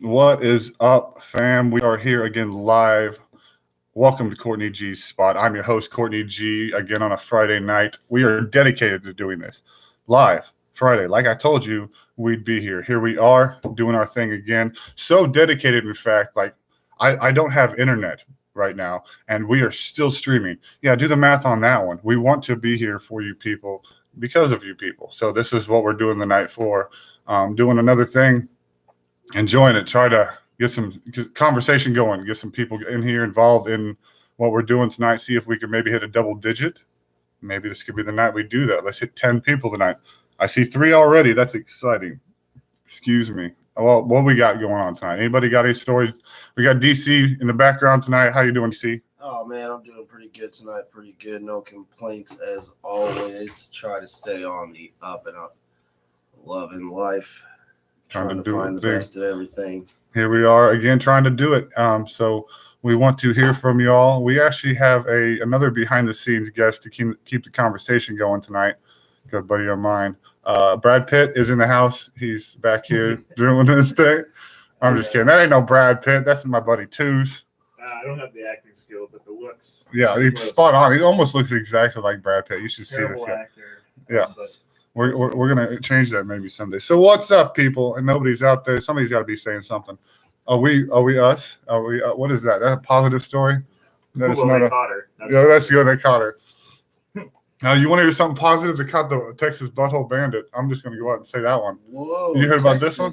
What is up, fam? We are here again live. Welcome to Courtney G's Spot. I'm your host, Courtney G, again on a Friday night. We are dedicated to doing this live Friday. Like I told you, we'd be here. Here we are doing our thing again. So dedicated, in fact, like I don't have internet right now, and we are still streaming. Yeah, do the math on that one. We want to be here for you people because of you people. So this is what we're doing the night for. Doing another thing. Enjoying it. Try to get some conversation going, get some people in here involved in what we're doing tonight. See if we can maybe hit a double digit. Maybe this could be the night we do that. Let's hit 10 people tonight. I see 3 already. That's exciting. Excuse me. Well, what we got going on tonight? Anybody got any stories? We got DC in the background tonight. How you doing, DC? Oh, man, I'm doing pretty good tonight. Pretty good. No complaints as always. Try to stay on the up and up. Loving life. Trying to find the best of everything. Here we are again trying to do it. So we want to hear from y'all. We actually have another behind the scenes guest to keep the conversation going tonight. Good buddy of mine. Brad Pitt is in the house. He's back here doing this thing. I'm just kidding. That ain't no Brad Pitt. That's my buddy Twos. I don't have the acting skill, but the looks. Yeah, he's spot on. He almost looks exactly like Brad Pitt. You should see this guy. Yeah. We're gonna change that maybe someday. So what's up, people? And nobody's out there. Somebody's got to be saying something. Are we us? Are we? What is that? That a positive story? That is not a. Yeah, that's good. They caught her. Now you want to hear something positive? They caught the Texas Butthole Bandit. I'm just gonna go out and say that one. Whoa! You heard about this one?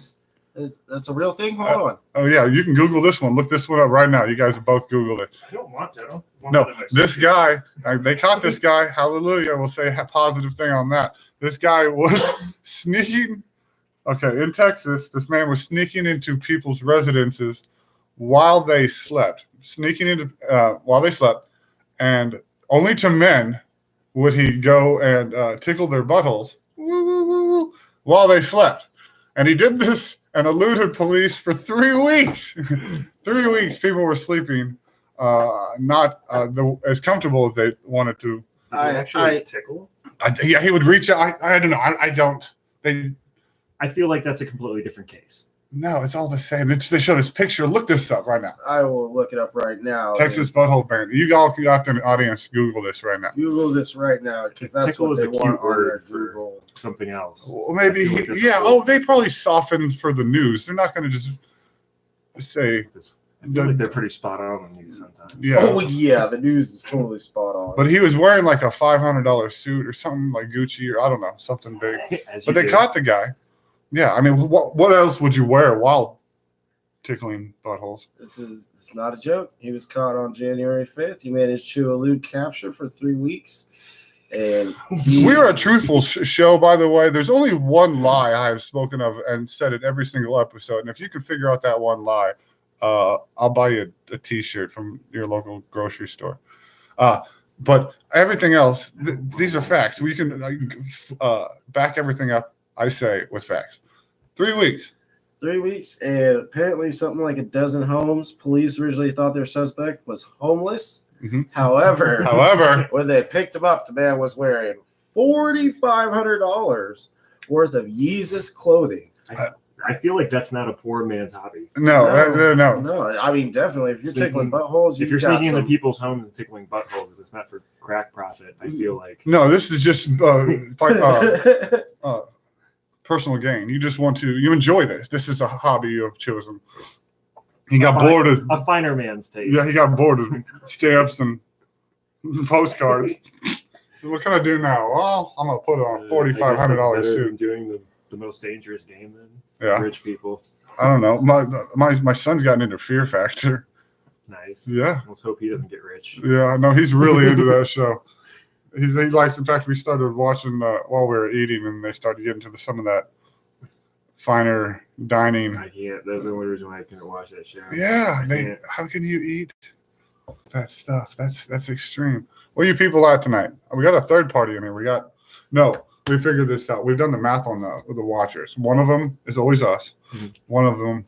That's a real thing. Hold on. Oh yeah, you can Google this one. Look this one up right now. You guys both Google it. I don't want to. No, this guy. They caught this guy. Hallelujah. We'll say a positive thing on that. This guy was sneaking. Okay, in Texas, this man was sneaking into people's residences while they slept. Sneaking into while they slept, and only to men would he go and tickle their buttholes while they slept. And he did this and eluded police for 3 weeks. 3 weeks, people were sleeping, not as comfortable as they wanted to. I tickle. Yeah, he would reach out. I don't know. I don't. I feel like that's a completely different case. No, it's all the same. They showed his picture. Look this up right now. I will look it up right now. Texas Butthole Bandit. You all out there in the audience, Google this right now. Google this right now because that's what they want on their Google. Something else. Well, maybe. They probably softened for the news. They're not going to just say. I feel like they're pretty spot on news sometimes. Yeah. Oh yeah, the news is totally spot on. But he was wearing like a $500 suit or something like Gucci or I don't know, something big. But they caught the guy. Yeah, I mean, what else would you wear while tickling buttholes? It's not a joke. He was caught on January 5th. He managed to elude capture for 3 weeks. And we're a truthful show, by the way. There's only one lie I have spoken of and said in every single episode. And if you can figure out that one lie, I'll buy you a T-shirt from your local grocery store. But everything else, these are facts. We can back everything up, I say, with facts. 3 weeks. 3 weeks, and apparently something like a dozen homes. Police originally thought their suspect was homeless. Mm-hmm. However, when they picked him up, the man was wearing $4,500 worth of Yeezus clothing. I feel like that's not a poor man's hobby. No. I mean, definitely, if you're tickling buttholes, if you're sneaking into people's homes and tickling buttholes, if it's not for crack profit, I feel like. No, this is just personal gain. You just you enjoy this. This is a hobby you have chosen. He got bored of a finer man's taste. Yeah, he got bored of stamps and postcards. What can I do now? Well, I'm gonna put on $4,500 suit. Doing the most dangerous game then. Yeah. Rich people. I don't know. My son's gotten into Fear Factor. Nice. Yeah. Let's hope he doesn't get rich. Yeah, no, he's really into that show. He likes. In fact, we started watching while we were eating, and they started getting to some of that finer dining. I can't. That's the only reason why I couldn't watch that show. Yeah, how can you eat that stuff? That's extreme. Where you people at tonight? We got a third party in here. We figured this out. We've done the math on the watchers. One of them is always us. Mm-hmm. One of them.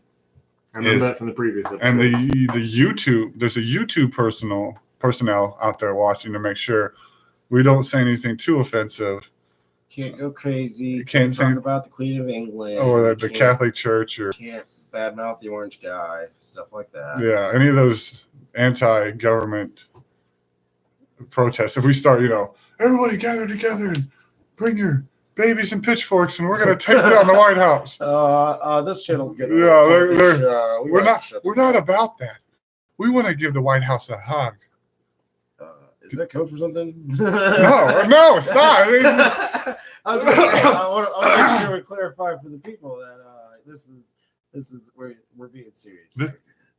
I remember that from the previous episode. And the YouTube. There's a YouTube personnel out there watching to make sure we don't say anything too offensive. Can't go crazy. Can't talk about the Queen of England. Or the Catholic Church. Or can't badmouth the orange guy, stuff like that. Yeah, any of those anti-government protests. If we start, everybody gather together and bring your babies and pitchforks, and we're going to take down the White House. This channel's getting we're not about that. We want to give the White House a hug. Is that code for something? No, it's not. I want to make sure we clarify for the people that this is we're being serious.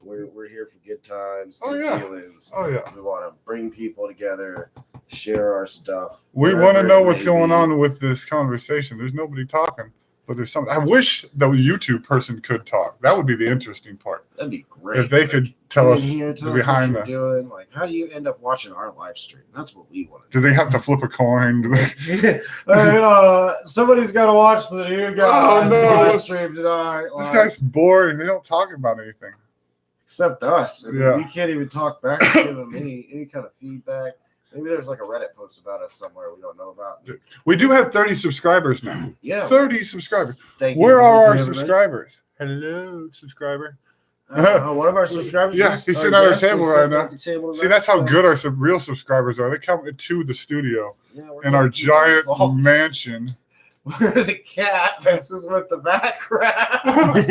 We're here for good times, good feelings. Oh yeah. We want to bring people together, share our stuff. We want to know what's going on with this conversation. There's nobody talking, but there's something. I wish the YouTube person could talk. That would be the interesting part. That'd be great. If they could tell us behind what you're doing. Like, how do you end up watching our live stream? That's what we want to do. Do they have to flip a coin? Somebody's got to watch the new guys live stream tonight. This guy's boring. They don't talk about anything. Except us. Yeah. We can't even talk back and give them any kind of feedback. Maybe there's like a Reddit post about us somewhere we don't know about. We do have 30 subscribers now. Yeah. 30 subscribers. Thank Where you. are our subscribers? Hello, subscriber. One of our subscribers. Yeah, he's sitting at our table right now. See, that's how good our real subscribers are. They come to the studio in our giant mansion. Where the cat messes with the background.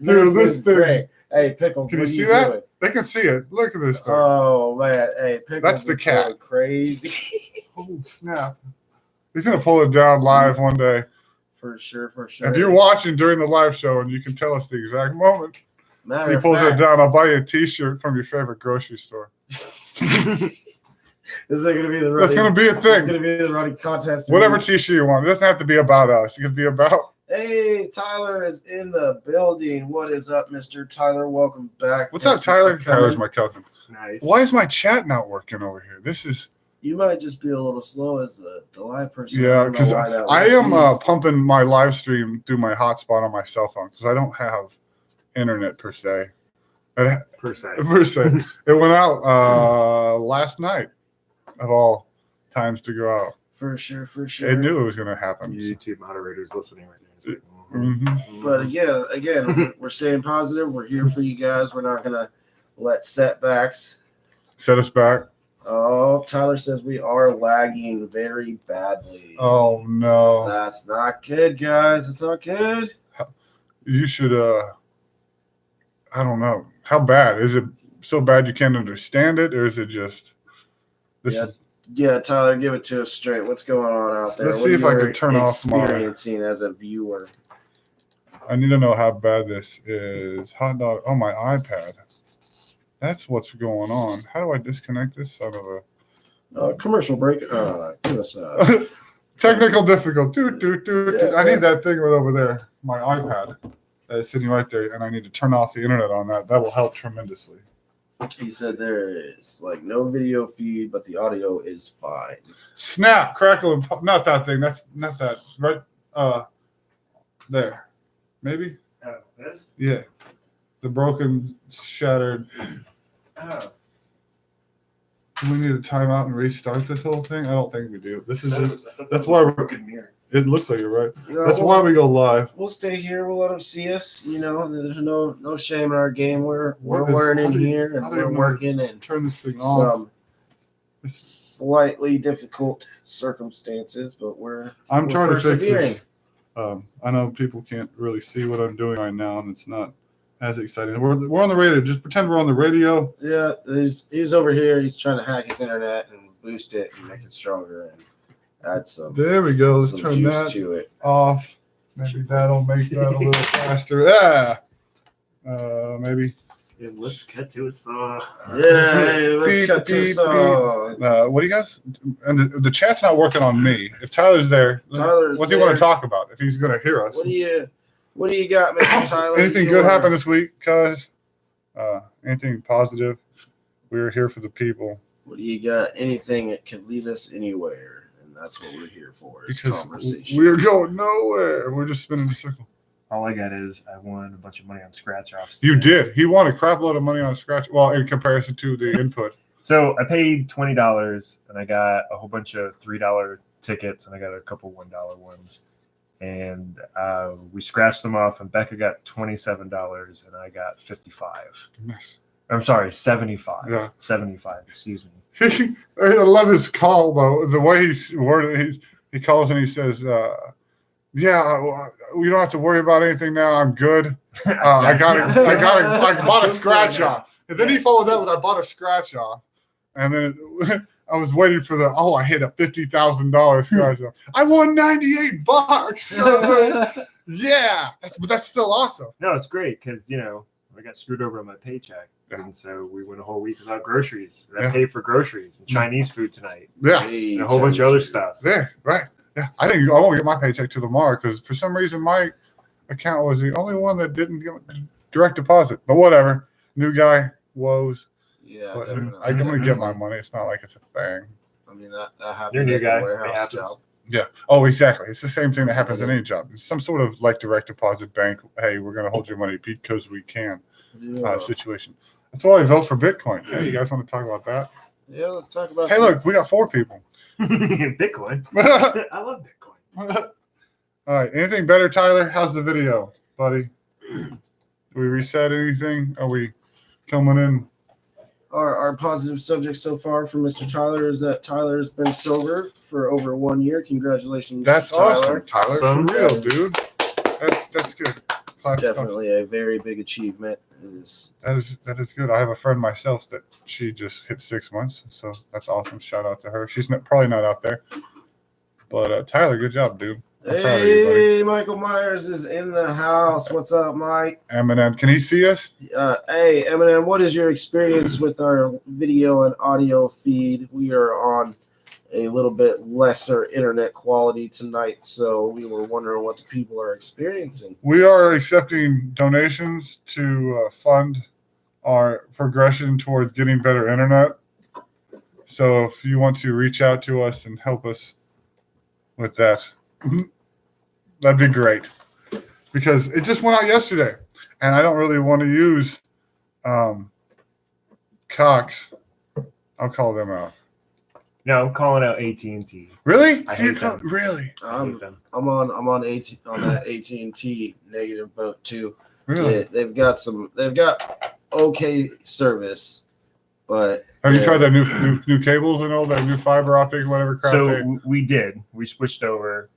Dude, this thing. Great. Hey, Pickles, can you see that? Doing? They can see it. Look at this thing. Oh, man. Hey, Pickles. That's the cat. Crazy. Oh, snap. He's going to pull it down live one day. For sure. If you're watching during the live show and you can tell us the exact moment, he pulls it down, I'll buy you a T-shirt from your favorite grocery store. Is that going to be the running? That's going to be a thing. It's going to be the running contest. Whatever T-shirt you want. It doesn't have to be about us. It could be about... Hey, Tyler is in the building. What is up, Mr. Tyler? Welcome back. What's up, Tyler? Tyler's my cousin. Nice. Why is my chat not working over here? This is... You might just be a little slow as the live person. Yeah, because I am pumping my live stream through my hotspot on my cell phone because I don't have internet per se. Per se. It went out last night of all times to go out. For sure. It knew it was going to happen. YouTube moderators listening right there. But again, we're staying positive. We're here for you guys. We're not going to let setbacks set us back. Oh, Tyler says we are lagging very badly. Oh, no. That's not good, guys. It's not good. You should, I don't know. How bad? Is it so bad you can't understand it, or is it just... Yeah, Tyler, give it to us straight. What's going on out there? Let's see if I can turn off my... experiencing as a viewer. I need to know how bad this is. Hot dog. Oh, my iPad. That's what's going on. How do I disconnect this son of a... commercial break. Give us a... Technical difficulty. I need that thing right over there. My iPad. It's sitting right there, and I need to turn off the internet on that. That will help tremendously. He said there is like no video feed, but the audio is fine. Snap, crackle, and pop. Not that thing. That's not that. Right there. Maybe? This? Yeah. The broken, shattered. Oh. Do we need to time out and restart this whole thing? I don't think we do. This is just, that's why we're broken mirror. It looks like you're right. That's why we go live. We'll stay here. We'll let them see us. You know, there's no shame in our game. We're learning here and we're working and turn this thing off. Slightly difficult circumstances, but I'm trying to fix this. I know people can't really see what I'm doing right now, and it's not as exciting. We're on the radio. Just pretend we're on the radio. Yeah, he's over here. He's trying to hack his internet and boost it and make it stronger and add some. There we go. Let's turn that to it off. Maybe that'll make that a little faster. Yeah. Maybe. Yeah, let's cut to a song. Yeah, let's cut to a song. What do you guys? And the chat's not working on me. If Tyler's there, what do you want to talk about? If he's going to hear us, what do you got, Mr. Tyler? Anything good happened this week, cuz? Anything positive? We're here for the people. What do you got? Anything that can lead us anywhere? And that's what we're here for. Because conversation. we're going nowhere. We're just spinning the circle. All I got is I won a bunch of money on scratch offs. You did. He won a crap load of money on scratch. Well, in comparison to the input. So I paid $20 and I got a whole bunch of $3 tickets and I got a couple $1 ones. and we scratched them off, and Becca got $27, and I got 55. Nice. I'm sorry, 75. Yeah. 75. Excuse me. I love his call though. The way he's worded, he calls and he says, "Yeah, we don't have to worry about anything now. I'm good. I bought a scratch off." And then he followed that with, "I bought a scratch off," and then I was waiting for I hit a $50,000 scratch off. I won $98. So yeah, that's still awesome. No, it's great because I got screwed over on my paycheck. And so we went a whole week without groceries. And I paid for groceries and Chinese food tonight. Yeah. And a whole bunch of other stuff. Yeah, right. Yeah. I won't get my paycheck till tomorrow because for some reason my account was the only one that didn't get direct deposit. But whatever. New guy, woes. Yeah, But definitely. I'm going to get my money. It's not like it's a thing. I mean, that happened. You're a new at the guy. warehouse job. Yeah. Oh, exactly. It's the same thing that happens in any job. It's some sort of like direct deposit bank. Hey, we're going to hold your money because we can situation. That's why I vote for Bitcoin. Hey, you guys want to talk about that? Yeah, let's talk about. Hey, look, we got 4 people. Bitcoin. All I love Bitcoin. right. Anything better, Tyler? How's the video, buddy? Do we reset anything? Are we coming in? Our positive subject so far from Mr. Tyler is that Tyler has been sober for over 1 year. Congratulations, That's Tyler. awesome, Tyler. Awesome. For real, dude. That's good. It's definitely a very big achievement. That is good. I have a friend myself that she just hit 6 months, so that's awesome. Shout out to her. She's probably not out there, but Tyler, good job, dude. I'm proud of you, buddy. Hey, Michael Myers is in the house. What's up, Mike? Eminem, can he see us? Hey, Eminem, what is your experience with our video and audio feed? We are on a little bit lesser internet quality tonight, so we were wondering what the people are experiencing. We are accepting donations to fund our progression towards getting better internet. So if you want to reach out to us and help us with that, that'd be great. Because it just went out yesterday, and I don't really want to use Cox. I'll call them out. No, I'm calling out AT&T. Really? I hate them. Really? I hate them. I'm on that AT&T negative boat too. Really? Yeah, they've got okay service, but Have you tried their new cables and all that new fiber optic, whatever crap? So we did. We switched over,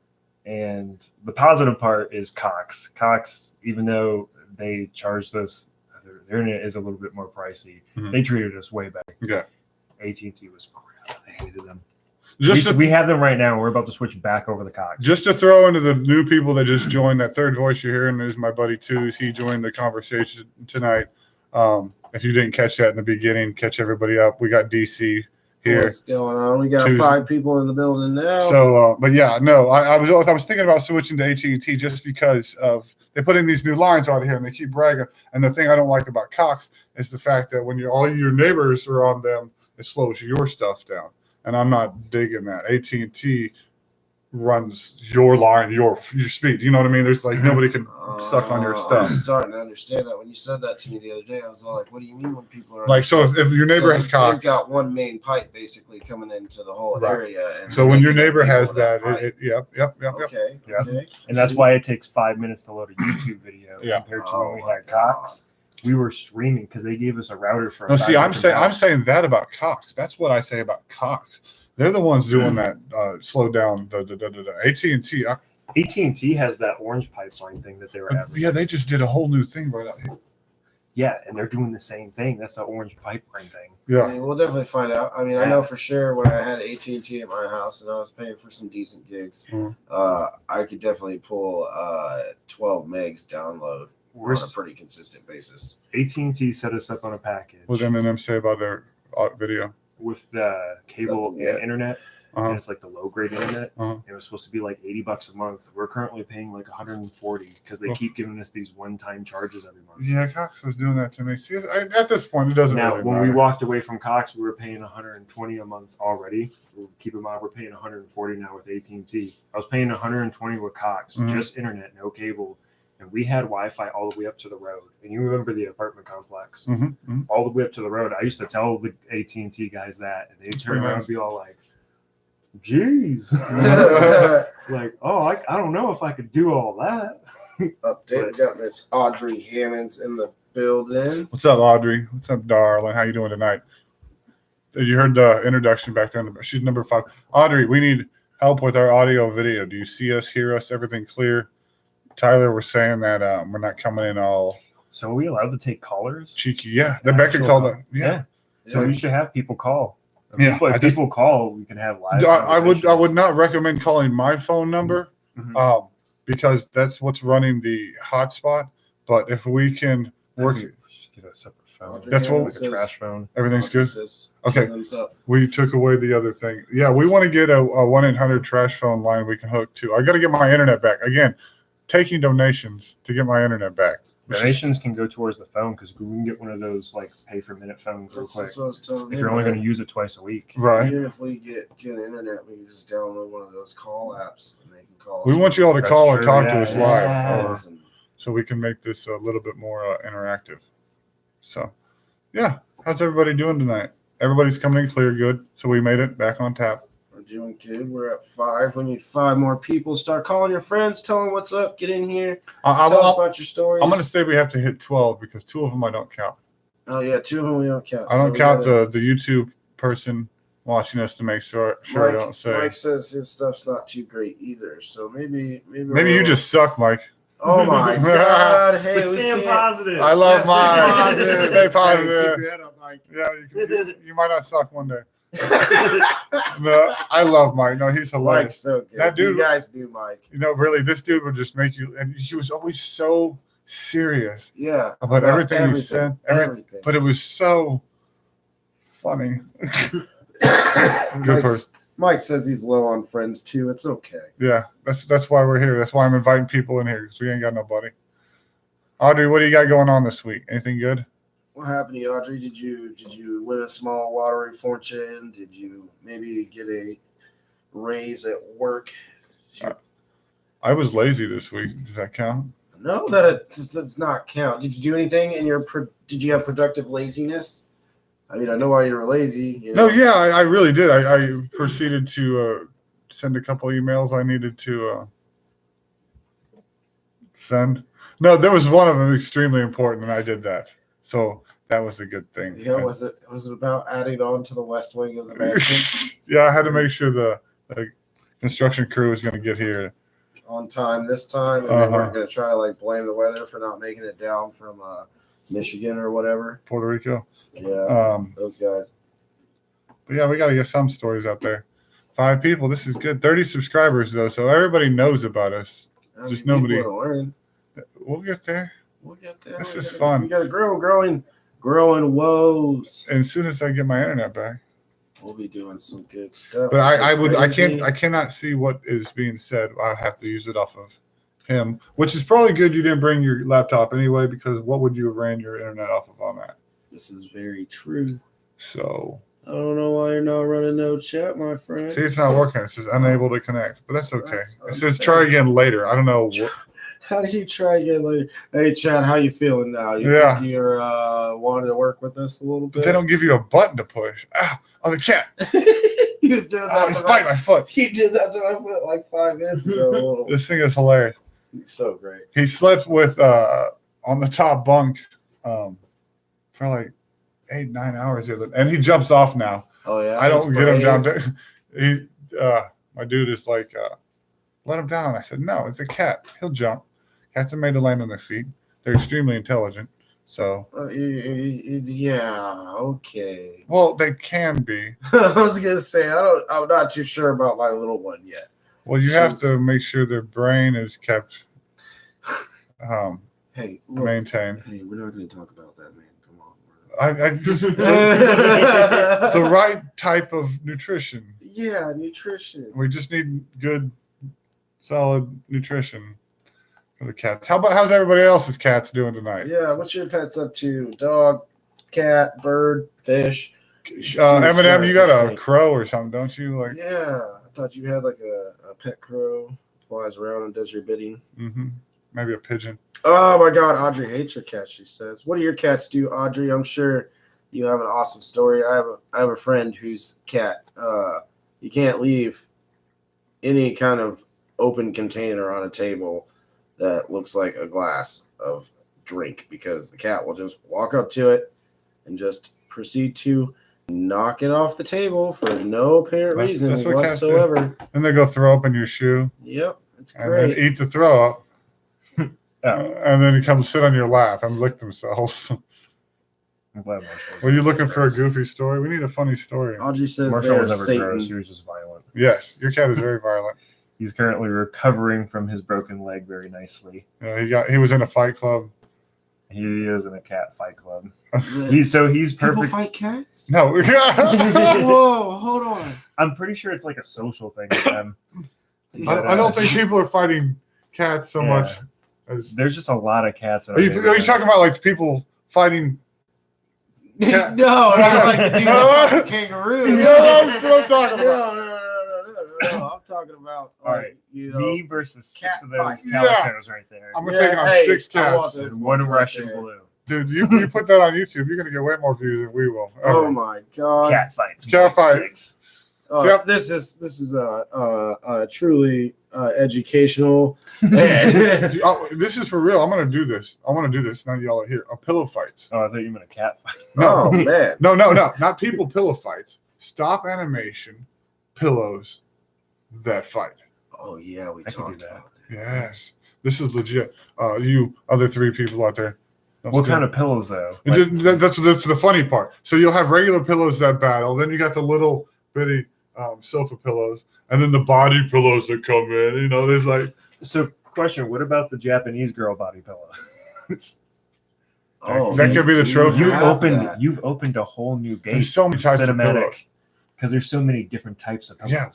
and the positive part is Cox. Cox, even though they charged us, their internet is a little bit more pricey. Mhm. They treated us way better. Yeah. AT&T was crap. I hated them. Just We have them right now, and we're about to switch back over to Cox. Just to throw into the new people that just joined, that third voice you're hearing is my buddy Twos. He joined the conversation tonight. If you didn't catch that in the beginning, catch everybody up. We got DC here. what's going on? We got Tuesday. 5 people in the building now. So, but yeah, no, I was thinking about switching to AT&T just because of they put in these new lines out here and they keep bragging. And the thing I don't like about Cox is the fact that when all your neighbors are on them, it slows your stuff down. And I'm not digging that. AT&T runs your line, your speed. You know what I mean? There's like nobody can suck on your I stuff. was starting to understand that when you said that to me the other day. I was all like, "What do you mean when people are Like, so if your neighbor has Cox, they've got one main pipe basically coming into the whole Right. area." And so when your neighbor has with that, pipe. yep. Okay. Yeah. Okay. And that's why it takes 5 minutes to load a YouTube video Yeah. compared to Oh when we my had Cox. We were streaming because they gave us a router for. No, see, I'm saying that about Cox. That's what I say about Cox. They're the ones doing that slow down the AT&T. AT&T has that orange pipeline thing that they were having. Yeah, they just did a whole new thing right out here. Yeah, and they're doing the same thing. That's the orange pipeline thing. I Yeah, mean, we'll definitely find out. I mean, I know for sure when I had AT&T at my house and I was paying for some decent gigs, Mhm. I could definitely pull 12 megs download on a pretty consistent basis. AT&T set us up on a package what did M&M say about their video? with cable Yeah. and internet. Uh-huh. And it's like the low grade internet. Uh-huh. It was supposed to be like $80 a month. We're currently paying like $140 because they Oh. keep giving us these one-time charges every month. Yeah, Cox was doing that to me. See, at this point, it doesn't Now, really when matter. we walked away from Cox, we were paying $120 a month already. Keep in mind, we're paying $140 now with AT&T. I was paying $120 with Cox, Mhm. just internet, no cable, and we had Wi-Fi all the way up to the road. And you remember the apartment complex, Mhm. all the way up to the road. I used to tell the AT&T guys that, and they'd turn pretty around nice. and be all like, Jeez. Like, oh, I don't know if I could do all that. Update. We got Miss Audrey Hammonds in the building. What's up, Audrey? What's up, darling? How you doing tonight? You heard the introduction back there. She's number 5. Audrey, we need help with our audio video. Do you see us, hear us, everything clear? Tyler was saying that we're not coming in all So are we allowed to take callers? cheeky. Yeah, the Becca called it. Yeah. So we should have people call. Yeah, If people call, we can have live. I would not recommend calling my phone number because that's what's running the hotspot. But if we can work, get a separate phone. That's what- like a trash phone. everything's good. Okay. Thumbs up. We took away the other thing. Yeah, we want to get a 1-800 trash phone line we can hook to. I got to get my internet back. Again, taking donations to get my internet back. Donations can go towards the phone because we can get one of those like pay for minute phones real quick. That's what I was telling If him, you're only man. going to use it twice a week. Right. Even if we get internet, we can just download one of those call apps and they can call us. We want you all to That's call and true, talk yeah, to us yeah. live so we can make this a little bit more interactive. So, yeah. How's everybody doing tonight? Everybody's coming in clear, good. So we made it back on tap. We're doing good. We're at 5. We need 5 more people. Start calling your friends. Tell them what's up. Get in here. Tell us about your stories. I'm going to say we have to hit 12 because 2 of them I don't count. Oh, yeah. 2 of them we don't count. I don't we count gotta- the YouTube person watching us to make sure I don't say. Mike says his stuff's not too great either. So maybe Maybe you just suck, Mike. Oh my God! Hey, But we stay can't- positive. I love Stay Mike. positive. Stay Hey, positive. keep your head up, Mike. Yeah, you might not suck one day. No, I love Mike. No, he's hilarious. Mike's so good. That dude- you guys do, Mike. You know, really, this dude would just make you. And he was always so serious Yeah. about everything he said. Everything. But it was so funny. Good Mike's- person. Mike says he's low on friends too. It's okay. Yeah, that's why we're here. That's why I'm inviting people in here because we ain't got nobody. Audrey, what do you got going on this week? Anything good? What happened to you, Audrey? Did you win a small lottery fortune? Did you maybe get a raise at work? I was lazy this week. Does that count? No, that does not count. Did you do anything in your? Did you have productive laziness? I mean, I know why you were lazy. You know? No, yeah, I really did. I proceeded to send a couple emails I needed to send. No, there was one of them extremely important, and I did that. So that was a good thing. Yeah, was it about adding on to the west wing of the basement Yeah, I had to make sure the construction crew was going to get here. on time this time, and then we're gonna try to like blame the weather for not making it down from Michigan or whatever. Puerto Rico. Yeah, those guys. But yeah, we got to get some stories out there. 5 people. This is good. 30 subscribers, though, so everybody knows about us. Just nobody. People are learning. We'll get there. We'll get there. This is fun. We gotta growing woes. And as soon as I get my internet back. We'll be doing some good stuff. But I Crazy. cannot see what is being said. I have to use it off of him, which is probably good you didn't bring your laptop anyway, because what would you have ran your internet off of on that? This is very true. So I don't know why you're not running no chat, my friend. see, it's not working. It says unable to connect, but that's okay. That's It says unfair. try again later. I don't know. What, How do you try again later? Hey, Chad, how you feeling now? You Yeah. think you're wanting to work with us a little bit? but they don't give you a button to push. Oh, the cat. He was doing Oh, that. he's to biting my foot. He did that to my foot like 5 minutes ago. This thing is hilarious. He's so great. He slept with on the top bunk for like 8-9 hours, and he jumps off now. Oh yeah. I don't he's get him brave. down there. He, my dude is like, let him down. I said, no, it's a cat. He'll jump. Cats are made to land on their feet. They're extremely intelligent. So, Yeah. Okay. well, they can be. I was gonna say I'm not too sure about my little one yet. Well, you have to make sure their brain is kept Hey, look, maintained. hey, we're not gonna talk about that, man. Come on. I just the right type of nutrition. Yeah, nutrition. We just need good, solid nutrition for the cats. How's everybody else's cats doing tonight? Yeah, what's your pets up to? Dog, cat, bird, fish. Eminem, you got a Fish. crow or something, don't you? Like, Yeah, I thought you had like a pet crow, flies around and does your bidding. maybe a pigeon. Oh my God, Audrey hates her cat. She says, "What do your cats do, Audrey?" I'm sure you have an awesome story. I have a friend whose cat You can't leave any kind of open container on a table that looks like a glass of drink, because the cat will just walk up to it and just proceed to knock it off the table for no apparent reason That's what cats do. whatsoever. And they go throw up in your shoe. Yep, it's And great. then eat the throw up. And then come sit on your lap and lick themselves. I'm glad Marshall. Were you looking for a goofy story? We need a funny story. Audrey says Marshall they're was never Satan. gross. He was just violent. Yes, your cat is very violent. He's currently recovering from his broken leg very nicely. He was in a fight club. He is in a cat fight club. The- He's People perfect. fight cats? No. Whoa, hold on. I'm pretty sure it's like a social thing with them. I don't think people are fighting cats so Yeah. much as. There's just a lot of cats. Are you talking about like people fighting? No, not like the dude that fought the kangaroo. No, that's what I'm talking about. No, I'm talking about All right. me versus cat 6 of those fight. calicos right there. I'm gonna take on 6 I want cats. those And one ones Russian right there. blue. Dude, you put that on YouTube, you're gonna get way more views than we will. Oh my god! Cat fights. Cat fight. 6. Yep. This is a truly educational. Oh, this is for real. I'm gonna do this. I want to do this. Now y'all are here. A pillow fight. Oh, I thought you meant a cat fight. Oh man! No, not people pillow fights. Stop animation pillows that fight. Oh yeah, we I can do talked that. about that. Yes, this is legit. You other 3 people out there. What kind of pillows though? That's the funny part. So you'll have regular pillows that battle. Then you got the little bitty sofa pillows, and then the body pillows that come in. You know, there's like. So, question: what about the Japanese girl body pillow? Oh, That could be the trophy. You've have opened. that. You've opened a whole new gate. There's so many types of pillows. because there's so many different types of pillows. Yeah,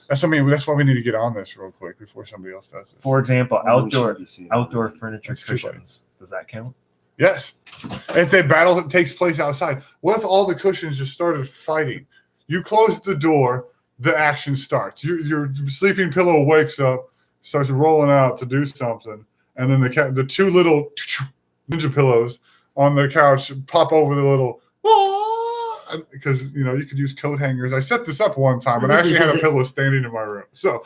that's why we need to get on this real quick before somebody else does it. For example, Oh, we should be seeing outdoor that. furniture That's too bad. cushions. Does that count? Yes. It's a battle that takes place outside. What if all the cushions just started fighting? You close the door, the action starts. Your sleeping pillow wakes up, starts rolling out to do something, and then the 2 little ninja pillows on the couch pop over the little because you could use coat hangers. I set this up one time, and I actually had a pillow standing in my room, so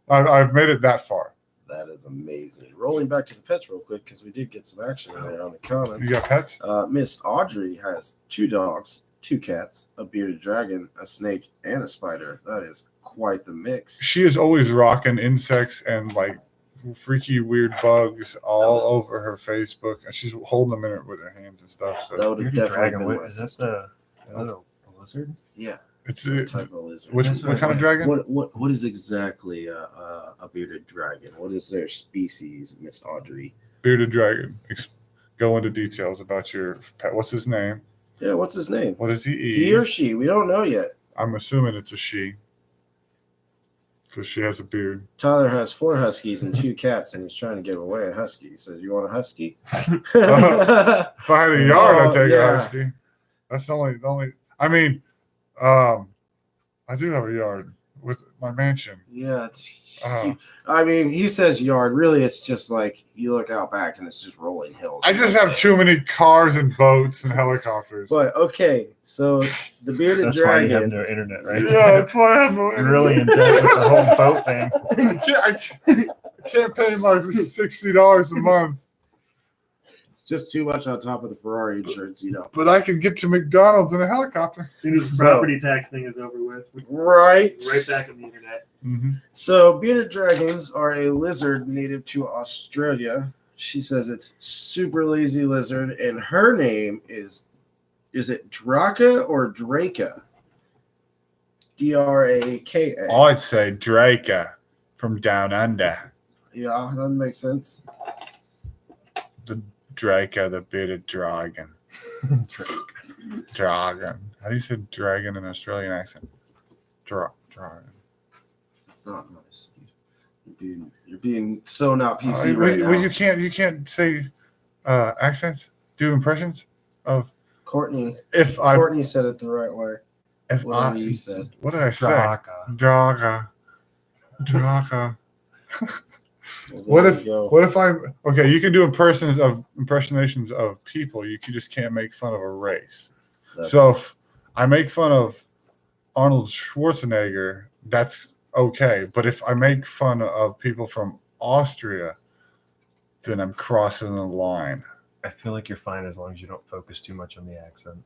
I've made it that far. That is amazing. Rolling back to the pets real quick because we did get some action in there on the comments. You got pets? Miss Audrey has 2 dogs, 2 cats, a bearded dragon, a snake, and a spider. That is quite the mix. She is always rocking insects and like freaky weird bugs all over her Facebook, and she's holding them in it with her hands and stuff. So That would have Bearded definitely dragon. been What, my is that sister. a lizard? Yeah, it's type of lizard. what kind of dragon? What is exactly a bearded dragon? What is their species, Miss Audrey? Bearded dragon. Go into details about your pet. What's his name? Yeah, what's his name? What does he eat? He or she? We don't know yet. I'm assuming it's a she because she has a beard. Tyler has 4 huskies and 2 cats, and he's trying to give away a husky. He says, "You want a husky?" If I had a yard, I'd take yeah. a husky. That's the only. I mean, I do have a yard with my mansion. Yeah, it's. Uh, I mean, he says yard. Really, it's just like you look out back and it's just rolling hills. I just have too many cars and boats and helicopters. But okay, so the bearded That's why you have dragon. no internet, right? Yeah, that's why I have no. You're really in debt with the whole boat thing. I can't pay my $60 a month, It's just too much on top of the Ferrari insurance, but I can get to McDonald's in a helicopter. As soon as the So- property tax thing is over with, we're Right. right back on the internet. Mm-hmm. So bearded dragons are a lizard native to Australia. She says it's super lazy lizard, and her name is it Draka or Draka? Draka. I'd say Draka from Down Under. Yeah, that makes sense. The Draka, the bearded dragon. Dragon. How do you say dragon in an Australian accent? Dragon. It's not nice. You're being so not PC Well, right now. well, you can't say accents. Do impressions of Courtney said it the right way. Whatever you said. What did I say? Draka. Draka. Well, What there if you go. okay? You can do impersonations of people. You just can't make fun of a race. That's- So if I make fun of Arnold Schwarzenegger, that's okay. But if I make fun of people from Austria, then I'm crossing the line. I feel like you're fine as long as you don't focus too much on the accent.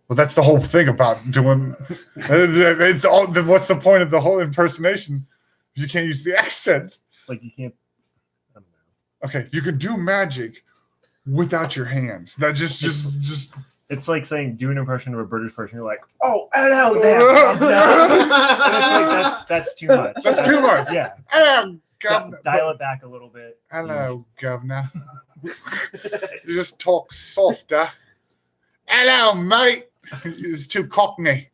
Well, that's the whole thing about doing. It's all. What's the point of the whole impersonation? You can't use the accent. Like you can't. I don't know. Okay, you can do magic without your hands. That just. It's like saying do an impression of a British person. You're like, oh, hello there. And it's like that's too much. That's too much. Yeah. Hello, governor. Dial it back a little bit. Hello, governor. You just talk softer. Hello, mate. It's too cockney.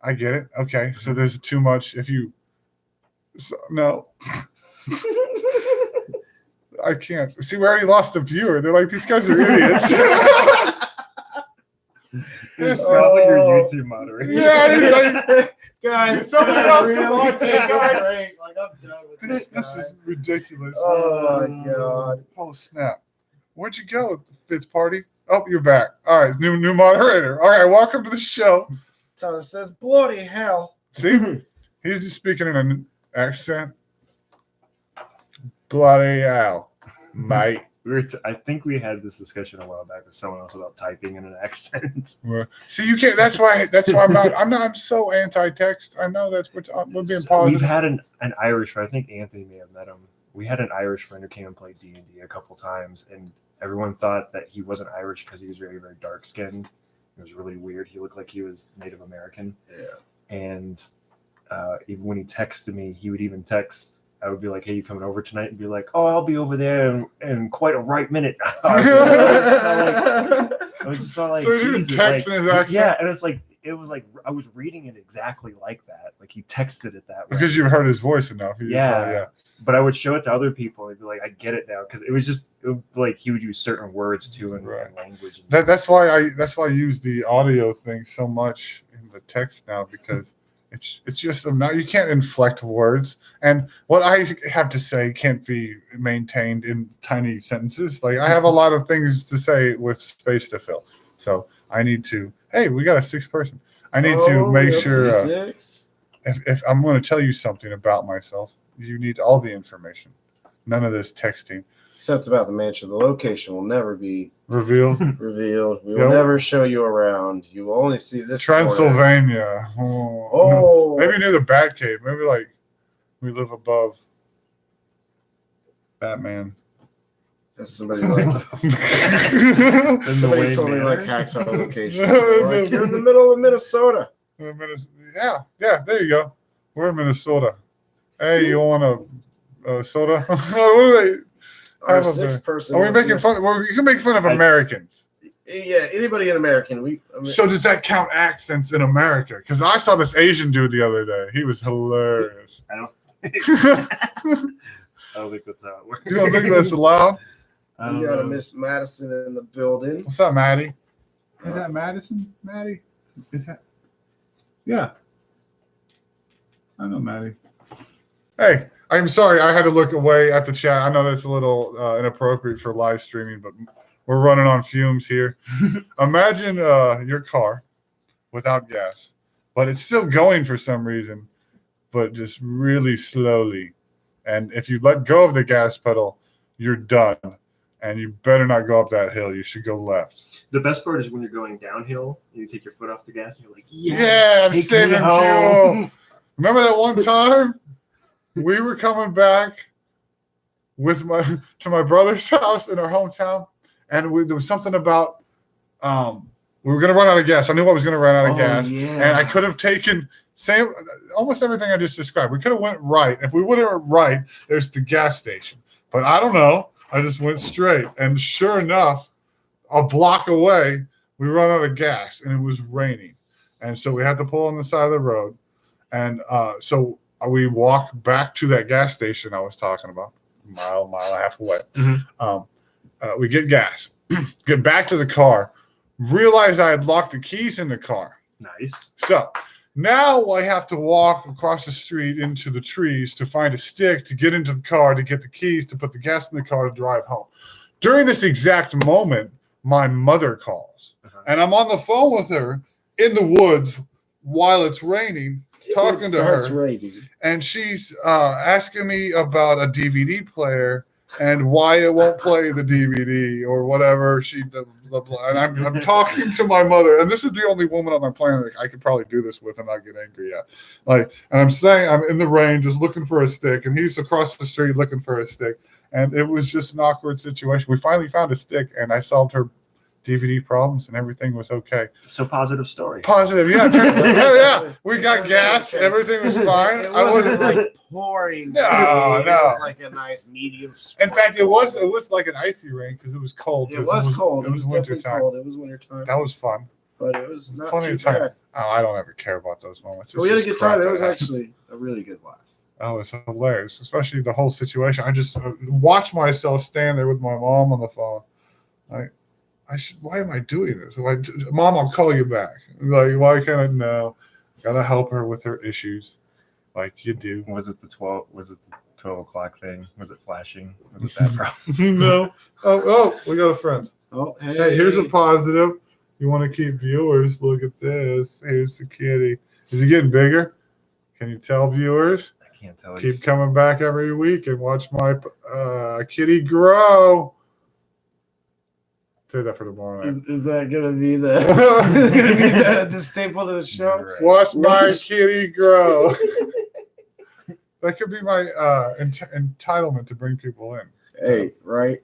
I get it. Okay, so there's too much. If you, no. I can't. See, we already lost a viewer. They're like, these guys are idiots. It's probably your YouTube moderator. Yeah, he's like, guys, somebody else really can watch it, guys. break. Like, I'm done with this. this is ridiculous. Oh my god! Oh snap! Where'd you go, Fitz Party? Oh, you're back. All right, new moderator. All right, welcome to the show. Tyler says, "Bloody hell!" See, he's just speaking in an accent. Bloody hell, mate. I think we had this discussion a while back with someone else about typing in an accent. See, you can't. That's why I'm so anti-text. I know that's what we're being positive. We've had an Irish friend. I think Anthony may have met him. We had an Irish friend who came and played D&D a couple times, and everyone thought that he wasn't Irish because he was very, very dark skinned. It was really weird. He looked like he was Native American. Yeah. And even when he texted me, he would even text. I would be like, "Hey, you coming over tonight?" And be like, "Oh, I'll be over there in quite a right minute." I was just so like, so he was texting his accent. Yeah, and it was like I was reading it exactly like that. Like he texted it that way. Because you've heard his voice enough. Yeah. But I would show it to other people and they'd be like, I get it now. Because it would like he would use certain words too in language. That's why I use the audio thing so much in the text now, because it's just you can't inflect words, and what I have to say can't be maintained in tiny sentences. Like I have a lot of things to say with space to fill, so I need to. Hey, we got a 6th person. I need to make sure. If I'm going to tell you something about myself, you need all the information. None of this texting. Except about the mansion. The location will never be revealed. We will never show you around. You will only see this. Transylvania. Oh. Maybe near the Batcave. Maybe like we live above Batman. That's somebody like somebody totally like hacks our location. Like, you're in the middle of Minnesota. Yeah, there you go. We're in Minnesota. Hey, you want a soda? What are they? Our 6th person. Are we making fun? Well, you can make fun of Americans. Yeah, anybody in American. So does that count accents in America? Because I saw this Asian dude the other day. He was hilarious. I don't think that's how it works. You don't think that's allowed? We got a Miss Madison in the building. What's up, Maddie? Is that Madison? Maddie? Is that? Yeah. I know Maddie. Hey, I'm sorry. I had to look away at the chat. I know that's a little inappropriate for live streaming, but we're running on fumes here. Imagine your car without gas, but it's still going for some reason, but just really slowly. And if you let go of the gas pedal, you're done. And you better not go up that hill. You should go left. The best part is when you're going downhill and you take your foot off the gas and you're like, yeah, I'm saving fuel. Remember that one time we were coming back to my brother's house in our hometown, and there was something about we were going to run out of gas. I knew I was going to run out of gas, and I could have taken almost everything I just described. We could have went right. If we would have went right, there's the gas station. But I don't know. I just went straight, and sure enough, a block away, we run out of gas, and it was raining, and so we had to pull on the side of the road, and so we walk back to that gas station I was talking about, mile and a half away. Mm-hmm. We get gas, get back to the car, realize I had locked the keys in the car. Nice. So now I have to walk across the street into the trees to find a stick to get into the car, to get the keys, to put the gas in the car, to drive home. During this exact moment, my mother calls. And I'm on the phone with her in the woods while it's raining. talking to her, raining. and she's asking me about a DVD player and why it won't play the DVD or whatever. And I'm talking to my mother, and this is the only woman on my planet I could probably do this with and not get angry at. And I'm saying I'm in the rain just looking for a stick, and he's across the street looking for a stick, and it was just an awkward situation. We finally found a stick, and I solved her DVD problems, and everything was okay. So positive story. Positive, yeah. Yeah. We got gas. Everything was fine. It wasn't like pouring. No. It was like a nice medium. In fact, it was like an icy rain because it was cold. It was cold. It was winter winter time. Cold. It was winter time. That was fun. But it was not Funny too time. bad. Oh, I don't ever care about those moments. We had a It's good just time. crap It was that happens. actually a really good laugh. Oh, it's hilarious, especially the whole situation. I just watched myself stand there with my mom on the phone. Why am I doing this? Mom, I'll call you back. Like, why can't I? No, gotta help her with her issues, like you do. Was it the 12 o'clock thing? Was it flashing? Was it that problem? No. Oh, we got a friend. Oh, Hey, here's a positive. You want to keep viewers? Look at this. Here's the kitty. Is he getting bigger? Can you tell viewers? I can't tell. Keep coming back every week and watch my kitty grow. Say that for tomorrow night. Is that gonna be the staple to the show? Right. Watch my kitty grow. That could be my entitlement to bring people in. Hey, right.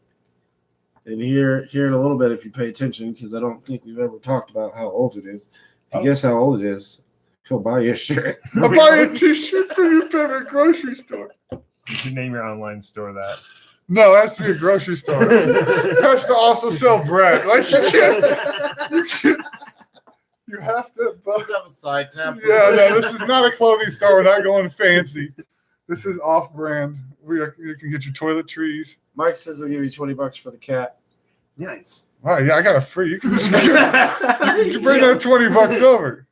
And here in a little bit, if you pay attention, because I don't think we've ever talked about how old it is. If you guess how old it is, he'll buy you a shirt. I'll buy a t-shirt for your favorite grocery store. You should name your online store that. No, it has to be a grocery store. It has to also sell bread. Like you have to. Let's have a side tap. Yeah, no, this is not a clothing store. We're not going fancy. This is off-brand. You can get your toiletries. Mike says he'll give you $20 for the cat. Nice. Wow, yeah, I got a free. You can just you can bring that $20 over.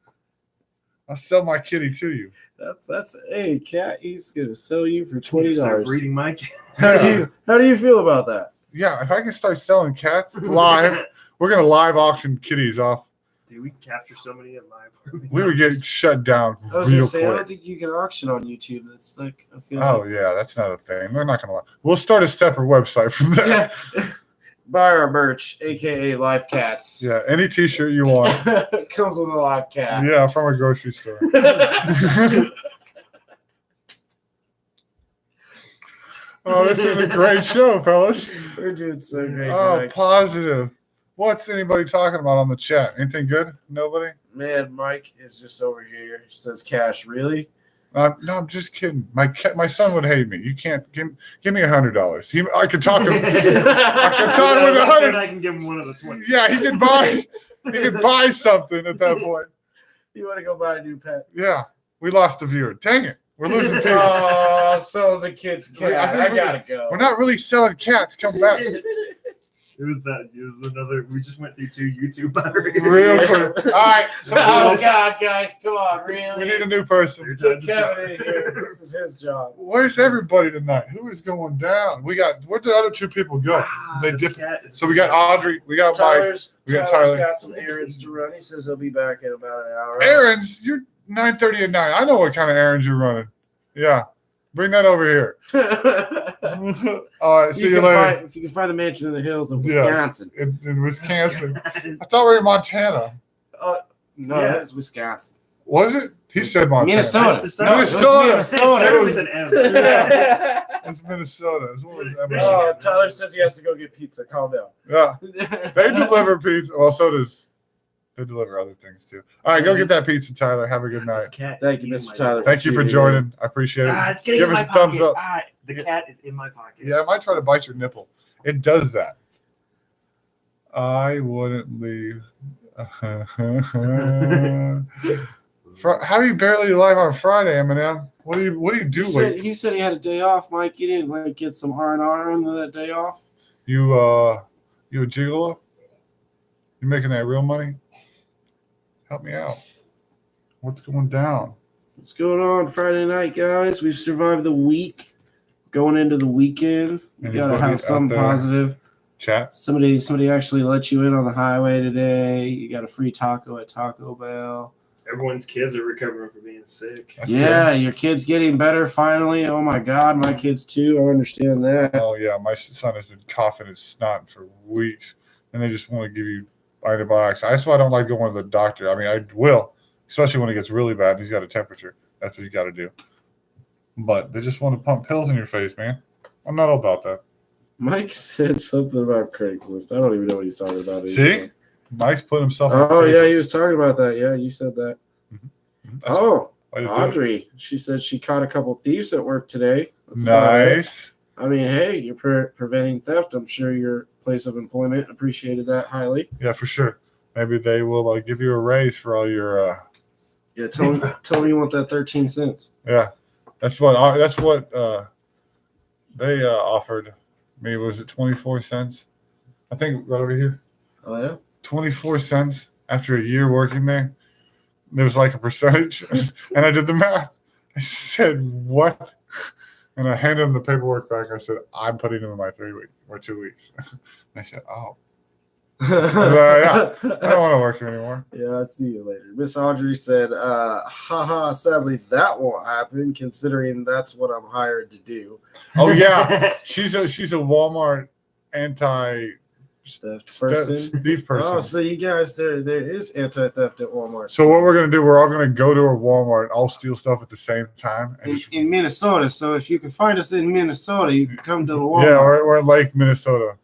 I'll sell my kitty to you. That's hey, cat. He's gonna sell you for Start $20. breeding my cat. How do you feel about that? Yeah, if I can start selling cats live, we're gonna live auction kitties off. Dude, we capture so many in live. We would get shut down I was gonna real say I don't quick. think you can auction on YouTube. It's like I feel Oh like, yeah, that's not a thing. We're not gonna. We'll start a separate website from that. yeah. Buy our merch, aka live cats. Yeah, any T-shirt you want. It comes with a live cat. Yeah, from a grocery store. Oh, this is a great show, fellas. We're doing so great Oh, tonight. positive. What's anybody talking about on the chat? Anything good? Nobody? Man, Mike is just over here. He says, "Cash, really?" No, I'm just kidding. My son would hate me. You can't give me $100. I could talk him. I could talk with $100. I can give him one of the 20. Yeah, he could buy something at that point. You want to go buy a new pet? Yeah, we lost a viewer. Dang it, we're losing people. Oh, so the kid's cat. I think I gotta go. We're not really selling cats. Come back. It was another. We just went through 2 YouTube viruses. Real quick. All right. Oh God, guys, come on, really? We need a new person. Get Kevin in here. This is his job. Where's everybody tonight? Who is going down? Where'd the other 2 people go? They This dipped. cat is- So we got Audrey. We got Mike. Tyler's Tyler. got some errands to run. He says he'll be back in about an hour. Errands. You're 9:30 at night. I know what kind of errands you're running. Yeah. Bring that over here. All right. See you later. If you can find a mansion in the hills of Yeah. Wisconsin. In Wisconsin. I thought we were in Montana. No, Yeah. it was Wisconsin. Was it? He said Montana. Minnesota. No, No, it was Minnesota. It started with an M. Yeah. It's Minnesota. It's what was that? Oh, Tyler says he has to go get pizza. Calm down. Yeah. They deliver pizza. Well, so does they deliver other things too. All right, go get that pizza, Tyler. Have a good night. This cat Thank is you, in Mr. my Tyler. Thank you for joining. I appreciate it. It's getting Give in us my a thumbs pocket. up. The cat is in my pocket. Yeah, I might try to bite your nipple. It does that. I wouldn't leave. How are you barely alive on Friday, Eminem? What do you do? He said he had a day off, Mike. You didn't like get some R&R on that day off? You a gigolo? You making that real money? Help me out. What's going down? What's going on Friday night, guys? We've survived the week. Going into the weekend. We gotta Anybody have something out there? positive. Chat. Somebody actually let you in on the highway today. You got a free taco at Taco Bell. Everyone's kids are recovering from being sick. That's Yeah, your kid's getting better finally. Oh my God, my kids too. I understand that. Oh yeah, my son has been coughing his snot for weeks, and they just want to give you antibiotics. That's why I don't like going to the doctor. I mean, I will, especially when it gets really bad and he's got a temperature. That's what you got to do. But they just want to pump pills in your face, man. I'm not all about that. Mike said something about Craigslist. I don't even know what he's talking about anymore. See, Mike's put himself. Oh yeah, he was talking about that. Yeah, you said that. That's Audrey, she said she caught a couple thieves at work today. That's nice. I mean, hey, you're preventing theft. I'm sure your place of employment appreciated that highly. Yeah, for sure. Maybe they will give you a raise for all your. Yeah, tell me you want that 13 cents. Yeah, that's what they offered me. Was it 24 cents? I think right over here. Oh yeah. 24 cents after a year working there. There was like a percentage, and I did the math. I said, what? And I handed him the paperwork back. I said, I'm putting him in my 3 week or 2 weeks. They said, oh. Yeah, I don't want to work here anymore. Yeah, I'll see you later. Miss Audrey said, haha, sadly that won't happen considering that's what I'm hired to do. Oh yeah. She's a Walmart anti Theft person. thief person. Oh, so you guys, there is anti-theft at Walmart. So what we're gonna do? We're all gonna go to a Walmart and all steal stuff at the same time. And in Minnesota. So if you can find us in Minnesota, you can come to the Walmart. Yeah, we're in Lake Minnesota.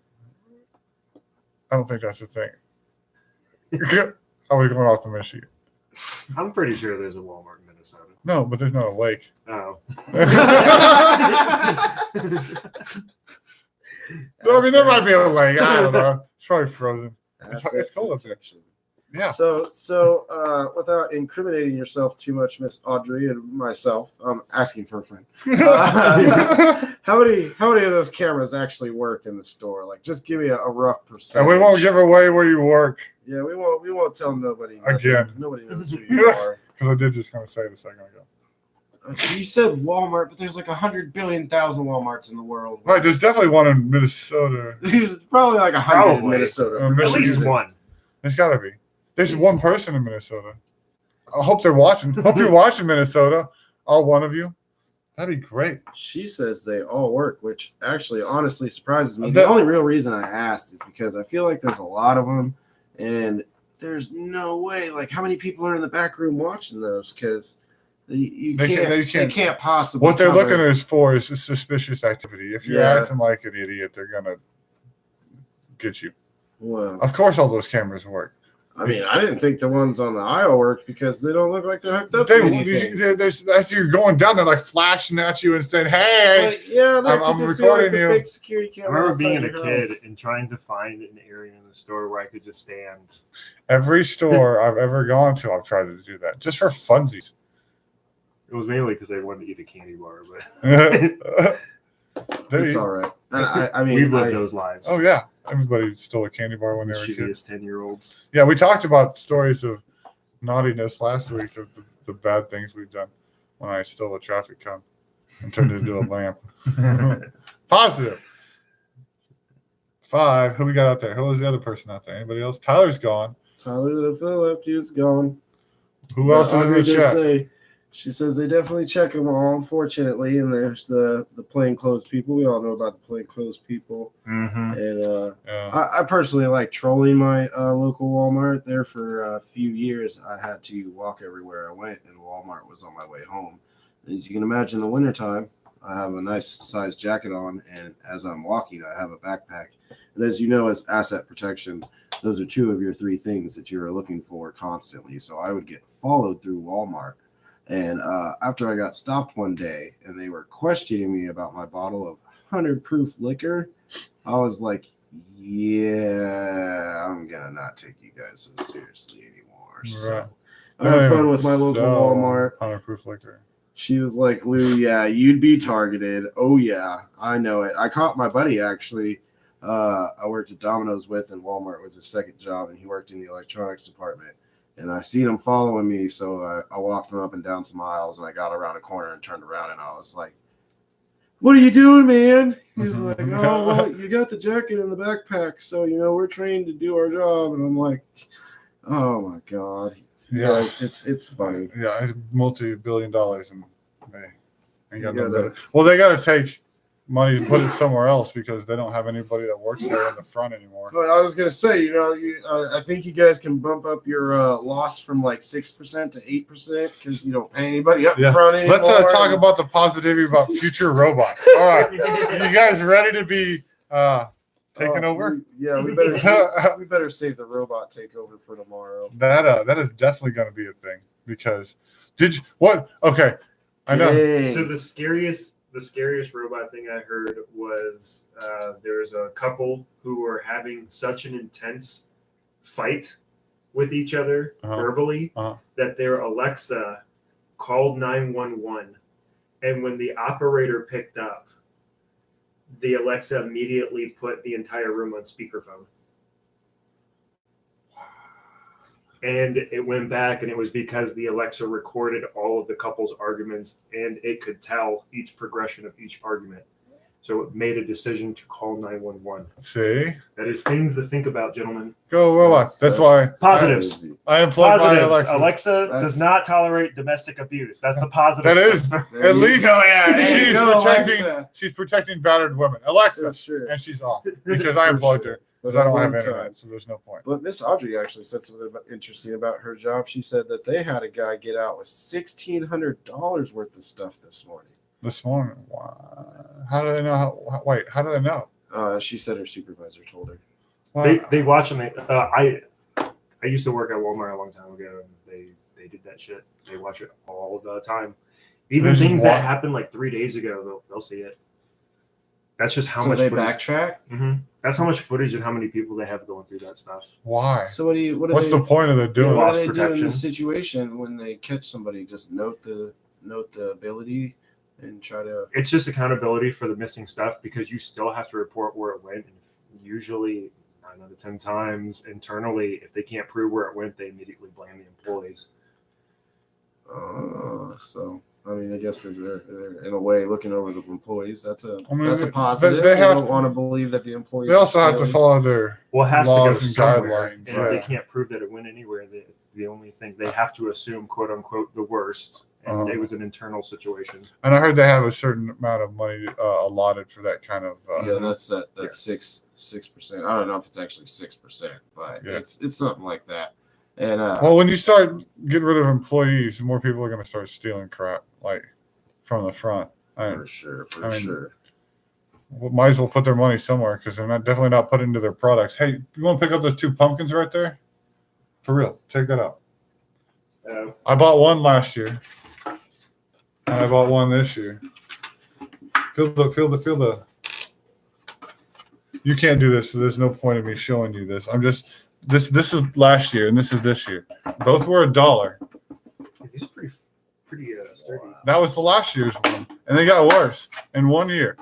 I don't think that's a thing. I was going off the Michigan. I'm pretty sure there's a Walmart in Minnesota. No, but there's not a lake. Oh. I mean, there might be a lake. I don't know. It's probably frozen. It's cold up there. Yeah. So without incriminating yourself too much, Miss Audrey and myself, I'm asking for a friend. How many of those cameras actually work in the store? Like, just give me a rough percentage. And we won't give away where you work. Yeah, we won't tell nobody. Again. Nobody knows who you are. Because I did just kind of say it a second ago. You said Walmart, but there's like 100 billion thousand Walmarts in the world. Right, there's definitely one in Minnesota. There's probably like 100 in Minnesota. At least one. There's got to be. There's one person in Minnesota. I hope they're watching. Hope you're watching, Minnesota. All one of you. That'd be great. She says they all work, which actually honestly surprises me. The only real reason I asked is because I feel like there's a lot of them, and there's no way. Like, how many people are in the back room watching those? Because they can't possibly. What they're looking at for is suspicious activity. If you're acting like an idiot, they're gonna get you. Well, of course, all those cameras work. I mean, I didn't think the ones on the aisle worked because they don't look like they're hooked up to anything. As you're going down, they're like flashing at you and saying, "Hey, I'm recording you." Fake security camera. I remember being a kid and trying to find an area in the store where I could just stand. Every store I've ever gone to, I've tried to do that just for funsies. It was mainly because I wanted to eat a candy bar, but it's all right. I mean, we've lived those lives. Oh yeah. Everybody stole a candy bar when they were kids. 10-year-olds. Yeah, we talked about stories of naughtiness last week of the bad things we've done when I stole a traffic cone and turned it into a lamp. Positive. 5. Who we got out there? Who was the other person out there? Anybody else? Tyler's gone. Tyler the Phillip, he's gone. Who else is in the chat? She says they definitely check them all, unfortunately. And there's the plainclothes people. We all know about the plainclothes people. Mm-hmm. And I personally like trolling my local Walmart. There for a few years, I had to walk everywhere I went, and Walmart was on my way home. And as you can imagine, in the wintertime, I have a nice size jacket on, and as I'm walking, I have a backpack. And as you know, as asset protection, those are 2 of your 3 things that you're looking for constantly. So I would get followed through Walmart. And after I got stopped one day and they were questioning me about my bottle of 100 proof liquor, I was like, yeah, I'm going to not take you guys so seriously anymore. Right. So I had fun with my local Walmart. 100 proof liquor. She was like, Lou, yeah, you'd be targeted. Oh, yeah, I know it. I caught my buddy, actually. I worked at Domino's with, and Walmart was his second job, and he worked in the electronics department. And I seen him following me, so I walked him up and down some aisles, and I got around a corner and turned around, and I was like, what are you doing, man? He's like, oh, well, you got the jacket in the backpack, so, we're trained to do our job. And I'm like, oh, my God. Yeah. Guys, it's funny. Yeah, it's multi-billion dollars, and they ain't got You no gotta- better. Well, they got to take money and put it somewhere else because they don't have anybody that works there in the front anymore. But I was gonna say, I think you guys can bump up your loss from like 6% to 8% because you don't pay anybody up Yeah. front anymore. Let's talk about the positivity about future robots. All right, you guys ready to be taken over? We better save the robot takeover for tomorrow. That is definitely going to be a thing because Okay, I know. Dang. So the scariest robot thing I heard was there was a couple who were having such an intense fight with each other verbally that their Alexa called 911, and when the operator picked up, the Alexa immediately put the entire room on speakerphone. And it went back, and it was because the Alexa recorded all of the couple's arguments, and it could tell each progression of each argument. So it made a decision to call 911. See, That is things to think about, gentlemen. go robots. That's why Positives. I unplugged my Positives. Alexa. Alexa does not tolerate domestic abuse. That's the positive. That is There at you least go, yeah. There you go, Alexa. she's protecting battered women. Alexa, For sure. and she's off because I For unplugged sure. her because I don't have One internet, time. so there's no point. But Miss Audrey actually said something interesting about her job. She said that they had a guy get out with $1,600 worth of stuff this morning. This morning, wow. How do they know? How do they know? She said her supervisor told her. Well, They watch them. I used to work at Walmart a long time ago, and they did that shit. They watch it all the time. Even They just things that watch- happened like 3 days ago, they'll see it. That's just how So much they footage. backtrack. That's how much footage and how many people they have going through that stuff. why? So what What's the point of the doing? What Loss do they do in protection. this situation when they catch somebody? Just note the ability and try to. It's just accountability for the missing stuff because you still have to report where it went. And usually, 9 out of 10 times internally, if they can't prove where it went, they immediately blame the employees. So I mean, I guess they're in a way looking over the employees. That's a they- positive. they have don't to- want to believe that the employees. They also are have to stealing. follow their Well, it has laws to and go somewhere, guidelines. and Yeah. if they can't prove that it went anywhere, the only thing they have to assume, quote unquote, the worst, and it was an internal situation. And I heard they have a certain amount of money allotted for that kind of. Yeah, that's Yes. 6%. I don't know if it's actually 6%, but Yeah. it's something like that. And Well, when you start getting rid of employees, more people are going to start stealing crap, like from the front. for sure. Might as well put their money somewhere because they're definitely not put into their products. Hey, you want to pick up those 2 pumpkins right there? For real, take that out. I bought one last year, and I bought one this year. Feel the. You can't do this, so there's no point in me showing you this. I'm just this is last year and this is this year. Both were $1. These are pretty sturdy. That was the last year's one, and they got worse in 1 year.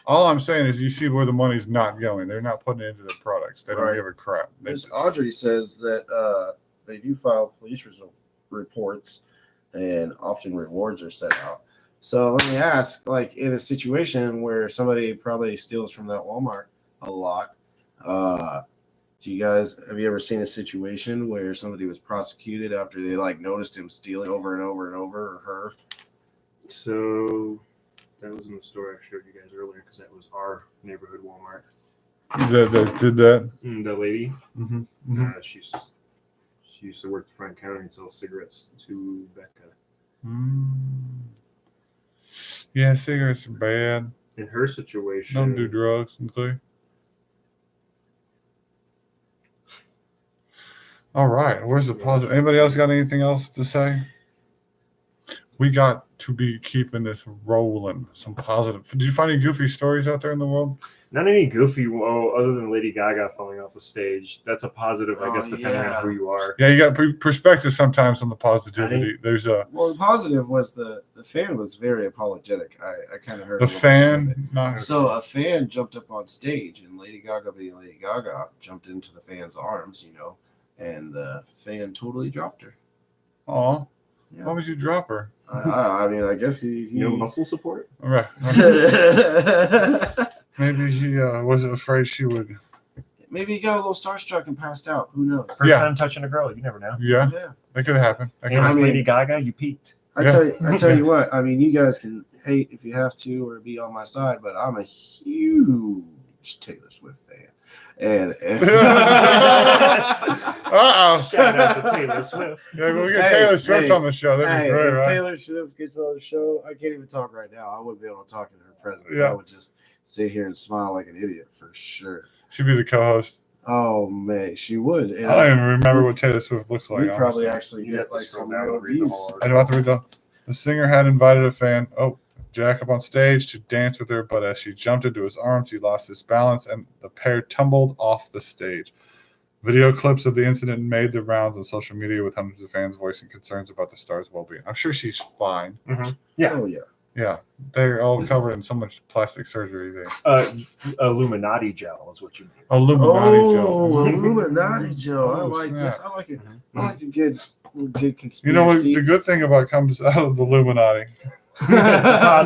All I'm saying is, you see where the money's not going. They're not putting it into their products. They don't Right. give a crap. Miss Audrey says that they do file police reports, and often rewards are set out. So let me ask, like in a situation where somebody probably steals from that Walmart a lot, have you ever seen a situation where somebody was prosecuted after they noticed him stealing over and over and over, or her? So that was in the story I showed you guys earlier because that was our neighborhood Walmart. Did that. The lady, Mm-hmm. she used to work the front counter and sell cigarettes to Becca. Yeah, cigarettes are bad. In her situation, Don't do drugs. Okay. All right. Where's the positive? Anybody else got anything else to say? We got to be keeping this rolling. Some positive. Did you find any goofy stories out there in the world? not any goofy, other than Lady Gaga falling off the stage. That's a positive, I guess, depending on who you are. Yeah, you got perspective sometimes on the positivity. There's a Well, the positive was the fan was very apologetic. I kind of heard the a little bit of it. fan. Not So a fan jumped up on stage, and Lady Gaga, being Lady Gaga, jumped into the fan's arms, and the fan totally dropped her. aw. Yeah. Why would you drop her? I mean, I guess he No muscle support? All right. Maybe he wasn't afraid she would Maybe he got a little starstruck and passed out. Who knows? First Yeah. time touching a girl, you never know. Yeah, Yeah. that could happen. That could And I with mean- Lady Gaga, you peaked. I Yeah. tell you what. I mean, you guys can hate if you have to or be on my side, but I'm a huge Taylor Swift fan. And if Uh-oh. Shout out to Taylor Swift. Yeah, we'll get Hey, Taylor Swift hey, on the show. That'd be great, if right? Taylor Swift gets on the show, I can't even talk right now. I wouldn't be able to talk in her presence. Yeah. I would just sit here and smile like an idiot for sure. She'd be the co-host. Oh man, she would. And I don't even remember what Taylor Swift looks like. you'd probably honestly. actually You have get to like scroll some down real and read the views. whole I do have to read the singer had invited a fan, Jack, up on stage to dance with her, but as she jumped into his arms, he lost his balance and the pair tumbled off the stage. Video clips of the incident made the rounds on social media with hundreds of fans voicing concerns about the star's well-being. I'm sure she's fine. Yeah. Oh yeah. Yeah, they're all covered in so much plastic surgery there. Illuminati gel is what you mean. Illuminati gel. Oh, Illuminati gel. I Oh, like snap. this. I like it. Mm-hmm. I like a good conspiracy. You know what? The good thing about comes out of the Illuminati.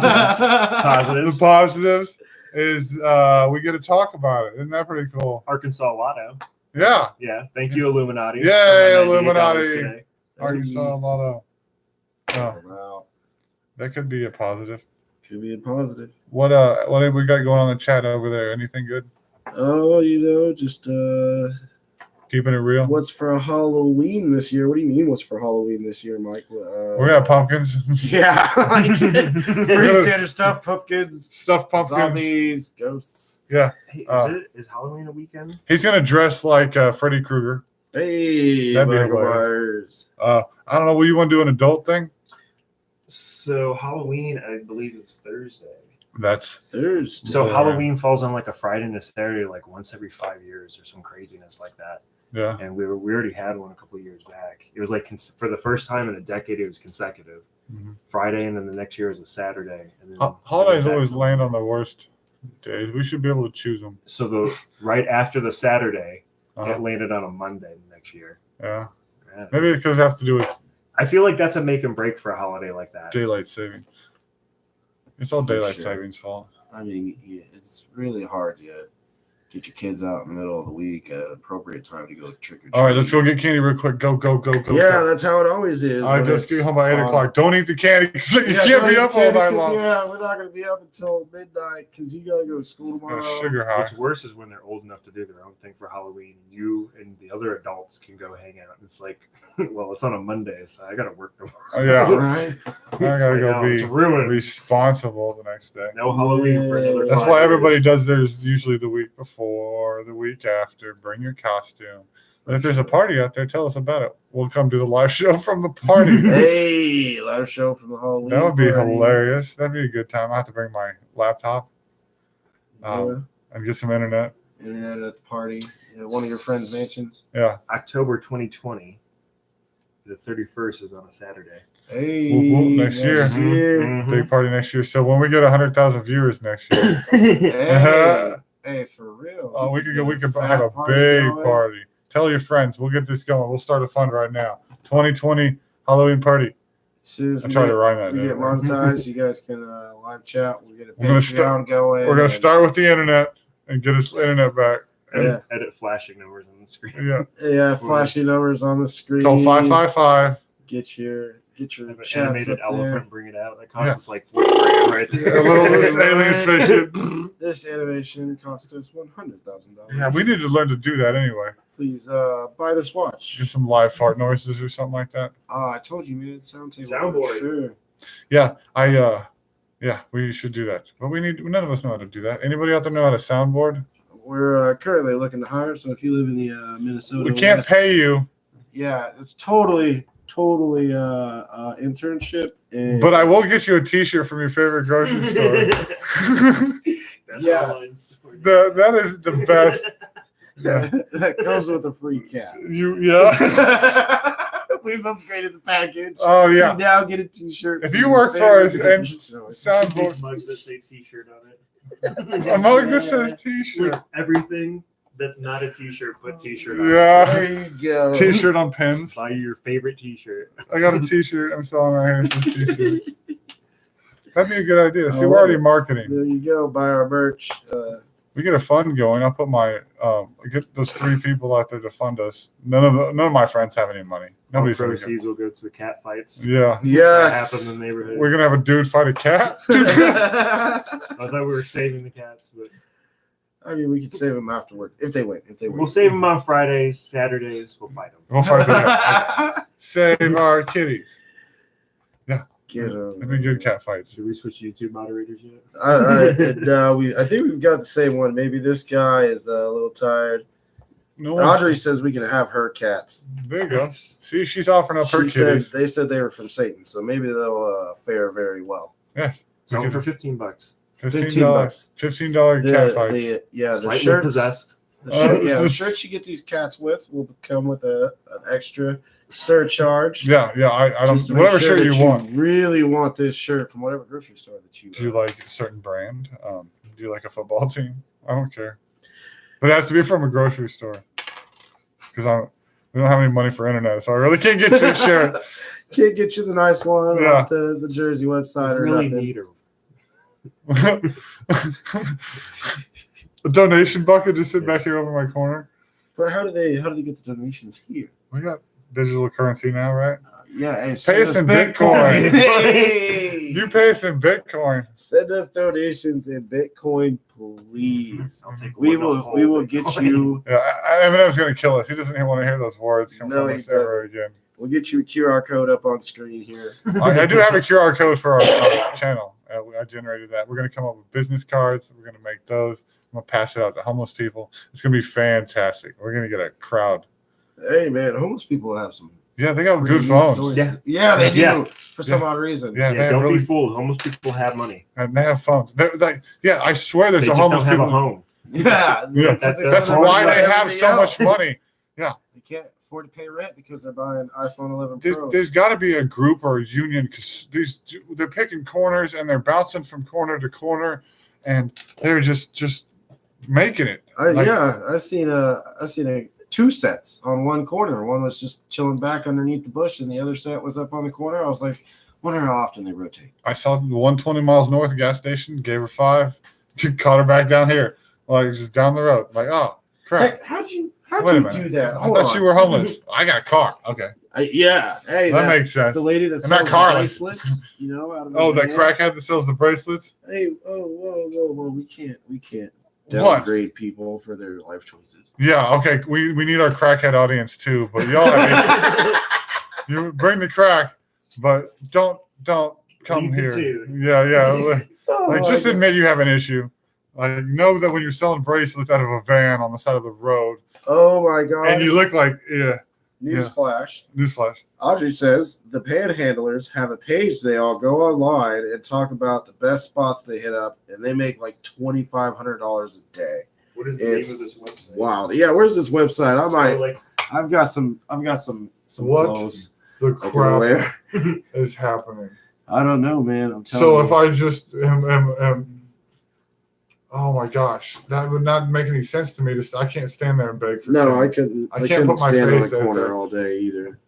Positives. The positives is we get to talk about it. Isn't that pretty cool? Arkansas Lotto. Yeah, Yeah. Thank you, Illuminati. Yay, for my $98 Illuminati. today. Arkansas Lotto. Oh, Wow. that could be a positive. Could be a positive. What have we got going on in the chat over there? Anything good? Oh, just Keeping it real. what's for Halloween this year? What do you mean? What's for Halloween this year, Mike? We got pumpkins, Yeah, like pretty standard stuff. Pumpkins, stuffed pumpkins. zombies, ghosts. Yeah, Hey, is Halloween a weekend? he's gonna dress like Freddy Krueger. Hey, That'd be Michael hilarious. Myers. I don't know. Will you want to do an adult thing? So Halloween, I believe, is Thursday. That's There's So Yeah. Halloween falls on like a Friday and a Saturday, like once every 5 years or some craziness like that. yeah. And we already had one a couple of years back. It was like for the first time in a decade, it was consecutive. Mhm. Friday, and then the next year was a Saturday. And then Holidays back always to- land on the worst days. We should be able to choose them. So the right after the Saturday, Uh-huh. it landed on a Monday next year. Yeah, Yeah. maybe because it has to do with I feel like that's a make and break for a holiday like that. daylight saving. It's all For daylight sure. savings fault. I mean, yeah, it's really hard to get your kids out in the middle of the week at an appropriate time to go trick or treat. All right, let's go get candy real quick. Go, go, go, go. Yeah, go. that's how it always is. All right, when let's it's get home by 8 on- o'clock. Don't eat the candy 'cause you Yeah, can't don't be eat up all candy night 'cause, long. Yeah, we're not going to be up until midnight because you got to go to school Got tomorrow. a sugar high. What's worse is when they're old enough to do their own thing for Halloween. You and the other adults can go hang out. And it's like, well, it's on a Monday, so I got to work tomorrow. Oh, yeah. Right? I gotta go It's be ruined. responsible the next day. No Halloween for another. That's 5 why everybody years. does theirs usually the week before, the week after. Bring your costume. But if there's a party out there, tell us about it. We'll come do the live show from the party. Hey, live show from the Halloween. That would be party. hilarious. That'd be a good time. I have to bring my laptop Yeah. and get some internet. Internet at the party. Yeah, one of your friends' mansions. Yeah. October 2020. The 31st is on a Saturday. Hey, Whoop, whoop, next year. Mhm. Big party next year. So when we get 100,000 viewers next year, Hey, hey, for real. oh, we could Fat have a party big going. party. Tell your friends. We'll get this going. We'll start a fund right now. 2020 Halloween party. As soon as I we try get, to rhyme that. we get never. monetized, you guys can live chat. We'll get a We're gonna Patreon going. We're gonna and- start with the internet and get us internet back. Yeah. Edit flashing numbers on the screen. Yeah. Yeah, flashy numbers on the screen. Call 555. Get your Have an chats animated up there. elephant bring it out. That costs Yeah. us like $40 right there. A little alien spaceship. This animation cost us $100,000. Yeah, we need to learn to do that anyway. Please buy this watch. Do some live fart noises or something like that. I told you, man. Sound table. Soundboard. For sure. Yeah, yeah, we should do that. But none of us know how to do that. Anybody out there know how to soundboard? We're currently looking to hire. So if you live in the Minnesota, We can't West- pay you, Yeah, it's totally internship. And but I will get you a T-shirt from your favorite grocery store. That's Yes. all it's- That is the best. Yeah. that comes with a free cap. Yeah. We've upgraded the package. Oh You yeah. now get a T-shirt. If from you your work for favorite us and grocery store. soundboard, Mugs that say T-shirt on it. a mug that says T-shirt. Like everything that's not a T-shirt, put T-shirt on. Yeah. There you go. T-shirt on pins. Buy your favorite T-shirt. I got a T-shirt. I'm selling right here. It says T-shirt. That'd be a good idea. See, I we're love already it. marketing. There you go. Buy our merch. we get a fund going. I'll put my get those 3 people out there to fund us. None of my friends have any money. Nobody's All gonna proceeds will go to the cat fights. Yeah. That Yes. happen in the neighborhood. We're gonna have a dude fight a cat. I thought we were saving the cats, but I mean, we could save them afterward if they win. we'll save them on Fridays. Saturdays, we'll fight them. We'll fight the cat. Save our kitties. Get It'd be good cat fights. Did we switch YouTube moderators yet? I think we've got the same one. Maybe this guy is a little tired. No Audrey says we can have her cats. There you go. See, she's offering up her kitties. They said they were from Satan, so maybe they'll fare very well. Yes. Going for $15. $15. $15 cat fights. The Slightly shirts. possessed. The shirts you get these cats with will come with an extra surcharge. Yeah. I don't. Just to make Whatever sure shirt that you want. Really want this shirt from whatever grocery store that you. Do you like a certain brand? Do you like a football team? I don't care. But it has to be from a grocery store. Because we don't have any money for internet, so I really can't get you a shirt. Can't get you the nice one off the Jersey website or Really nothing. need her. A donation bucket just sit back here over my corner. But how do they get the donations here? We got digital currency now, right? Yeah, hey, Pay send us us in Bitcoin. Bitcoin. Hey! You pay us in Bitcoin. Send us donations in Bitcoin, please. I'll take We one whole will. We will get Bitcoin. you. Yeah, Eminem's gonna kill us. He doesn't even want to hear those words come No, from he us ever again. We'll get you a QR code up on screen here. I do have a QR code for our channel. I generated that. We're gonna come up with business cards. We're gonna make those. I'm gonna pass it out to homeless people. It's gonna be fantastic. We're gonna get a crowd. Hey man, homeless people have some. Yeah, they got pretty good neat phones. stories. Yeah. Yeah, they do Yeah. for some odd reason. Yeah, they have Don't really, be fooled. Homeless people have money. and they have phones. They're like, yeah, I swear there's They a just homeless don't have people. a home. Yeah, Yeah, because they that's spend why money they like have everybody so much else. money. They can't afford to pay rent because they're buying iPhone 11 Pros. There's got to be a group or a union because they're picking corners and they're bouncing from corner to corner, and they're just making it. I seen two sets on one corner. One was just chilling back underneath the bush, and the other set was up on the corner. I was like, wonder how often they rotate. I saw the 120 miles north gas station, gave her 5, caught her back down here, like just down the road. Like, oh crap! Hey, how'd you Wait a do minute. that? I thought you were homeless. I got a car. Okay, Yeah. Hey, that makes sense. the lady that And that sells car the license. bracelets, out of Oh, her that hand. crackhead that sells the bracelets. Hey, whoa! We can't What? downgrade people for their life choices. Yeah, okay. We need our crackhead audience too, but y'all, you bring the crack, but don't come Leave the here. two. Yeah. Oh, Like, just my admit you have an issue. Like, know that when you're selling bracelets out of a van on the side of the road, Oh my God! and you look like Newsflash. newsflash. Audrey says the panhandlers have a page. They all go online and talk about the best spots they hit up, and they make like $2,500 a day. What is the It's name of this website? Wild. Yeah, where's this website? Like, I've got some What? clothes. The I can crap wear. is happening. I don't know, man. I'm telling So you. if I just am oh my gosh, that would not make any sense to me. I can't stand there and beg for No, I change. couldn't. I I can't couldn't put my stand on face the out corner there. all day either.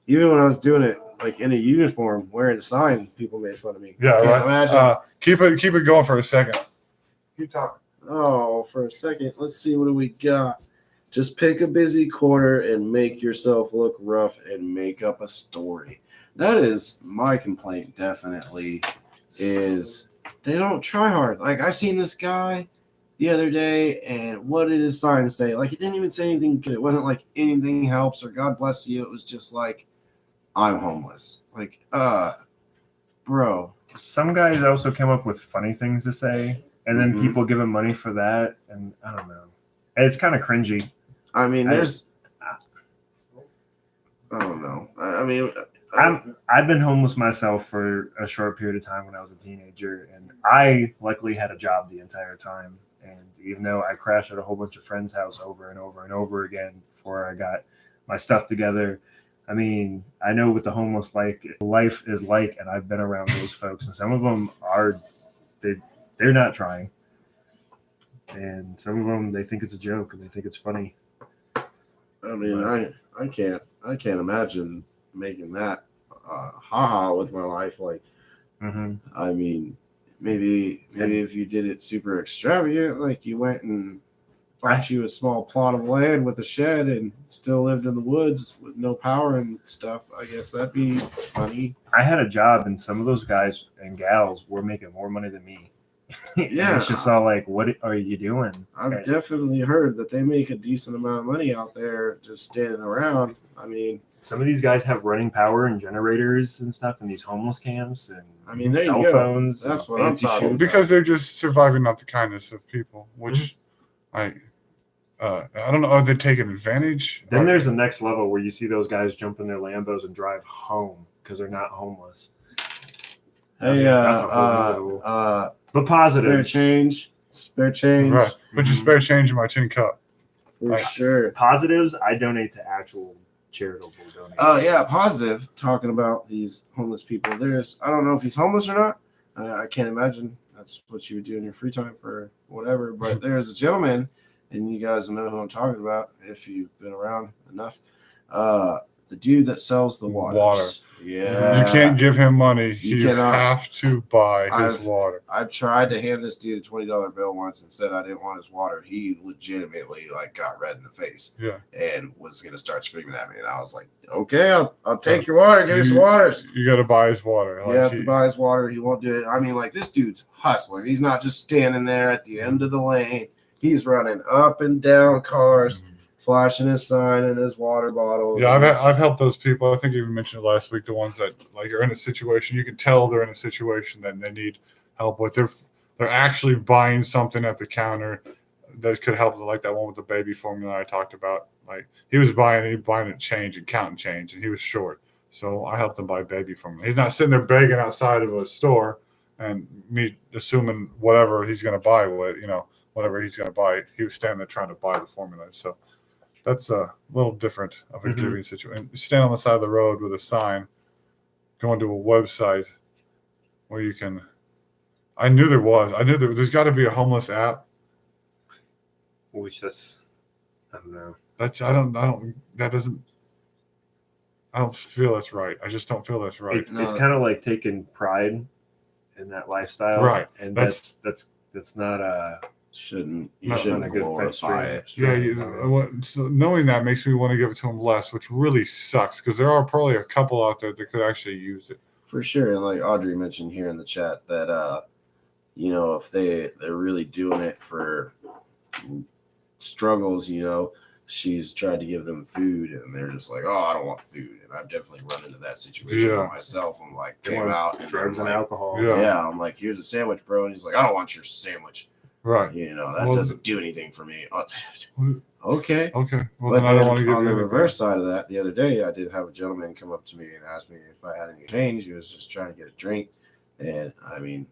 Even when I was doing it, like in a uniform, wearing a sign, people made fun of me. Yeah, Can't right. imagine. Keep it going for a second. Keep talking. Oh, for a second. Let's see, what do we got? Just pick a busy corner and make yourself look rough and make up a story. That is my complaint, definitely, is they don't try hard. Like, I seen this guy the other day, and what did his sign say? Like, it didn't even say anything good. It wasn't like anything helps or God bless you. It was just like, I'm homeless. Like, bro. some guys also come up with funny things to say, and then Mhm. people give him money for that, and I don't know. It's kind of cringy. I mean, I don't know. I mean, I've been homeless myself for a short period of time when I was a teenager, and I luckily had a job the entire time. And even though I crashed at a whole bunch of friends' house over and over and over again before I got my stuff together, I mean, I know what the homeless life is like, and I've been around those folks, and some of them they're not trying, and some of them they think it's a joke and they think it's funny. I mean, I can't imagine making that haha with my life. Like, Mm-hmm. I mean, maybe if you did it super extravagant, like you went and bought you a small plot of land with a shed and still lived in the woods with no power and stuff, I guess that'd be funny. I had a job, and some of those guys and gals were making more money than me. Yeah. It's just all like, what are you doing? I've definitely heard that they make a decent amount of money out there just standing around. I mean, some of these guys have running power and generators and stuff in these homeless camps, and I mean, there cell you go. phones. That's and what I'm fancy talking shoes. about. Because they're just surviving off the kindness of people, which I don't know. Are they taking advantage? Then there's the next level where you see those guys jump in their Lambos and drive home because they're not homeless. Hey, That's a whole new level. But positive. Spare change. Right. Put your spare change in my tin cup. For sure. Positives, I donate to actual charitable donations. Oh, yeah, positive. Talking about these homeless people. I don't know if he's homeless or not. I can't imagine that's what you would do in your free time for whatever. But there's a gentleman, and you guys know who I'm talking about if you've been around enough. The dude that sells the water. Yeah. You can't give him money. You You cannot. have to buy his water. I tried to hand this dude a $20 bill once and said I didn't want his water. He legitimately got red in the face. Yeah. And was gonna start screaming at me. And I was like, okay, I'll take your water. Give me some waters. You got to buy his water. You have to buy his water. He won't do it. I mean, this dude's hustling. He's not just standing there at the end of the lane. He's running up and down cars, flashing his sign and his water bottles. Yeah, I've helped those people. I think you even mentioned it last week. The ones that are in a situation, you can tell they're in a situation that they need help with. They're actually buying something at the counter that could help, like that one with the baby formula I talked about. Like he was buying a change and counting change, and he was short. So I helped him buy baby formula. He's not sitting there begging outside of a store and me assuming whatever he's going to buy with, whatever he's going to buy. He was standing there trying to buy the formula. So that's a little different of a giving situation. You stand on the side of the road with a sign, going to a website where you can. I knew there's got to be a homeless app. Which I don't know. I don't feel that's right. I just don't feel that's right. It's kind of like taking pride in that lifestyle, right? And that's not a. You not shouldn't a good glorify it. Yeah, so knowing that makes me want to give it to them less, which really sucks because there are probably a couple out there that could actually use it. For sure, and like Audrey mentioned here in the chat that if they're really doing it for struggles, she's tried to give them food and they're just like, oh, I don't want food. And I've definitely run into that situation myself. I'm like, came out drugs and alcohol. Yeah, I'm like, here's a sandwich, bro, and he's like, I don't want your sandwich. Right. That doesn't do anything for me. Okay. Well, but then I don't want to give on you the anything. reverse side of that, the other day, I did have a gentleman come up to me and ask me if I had any change. He was just trying to get a drink. And I mean,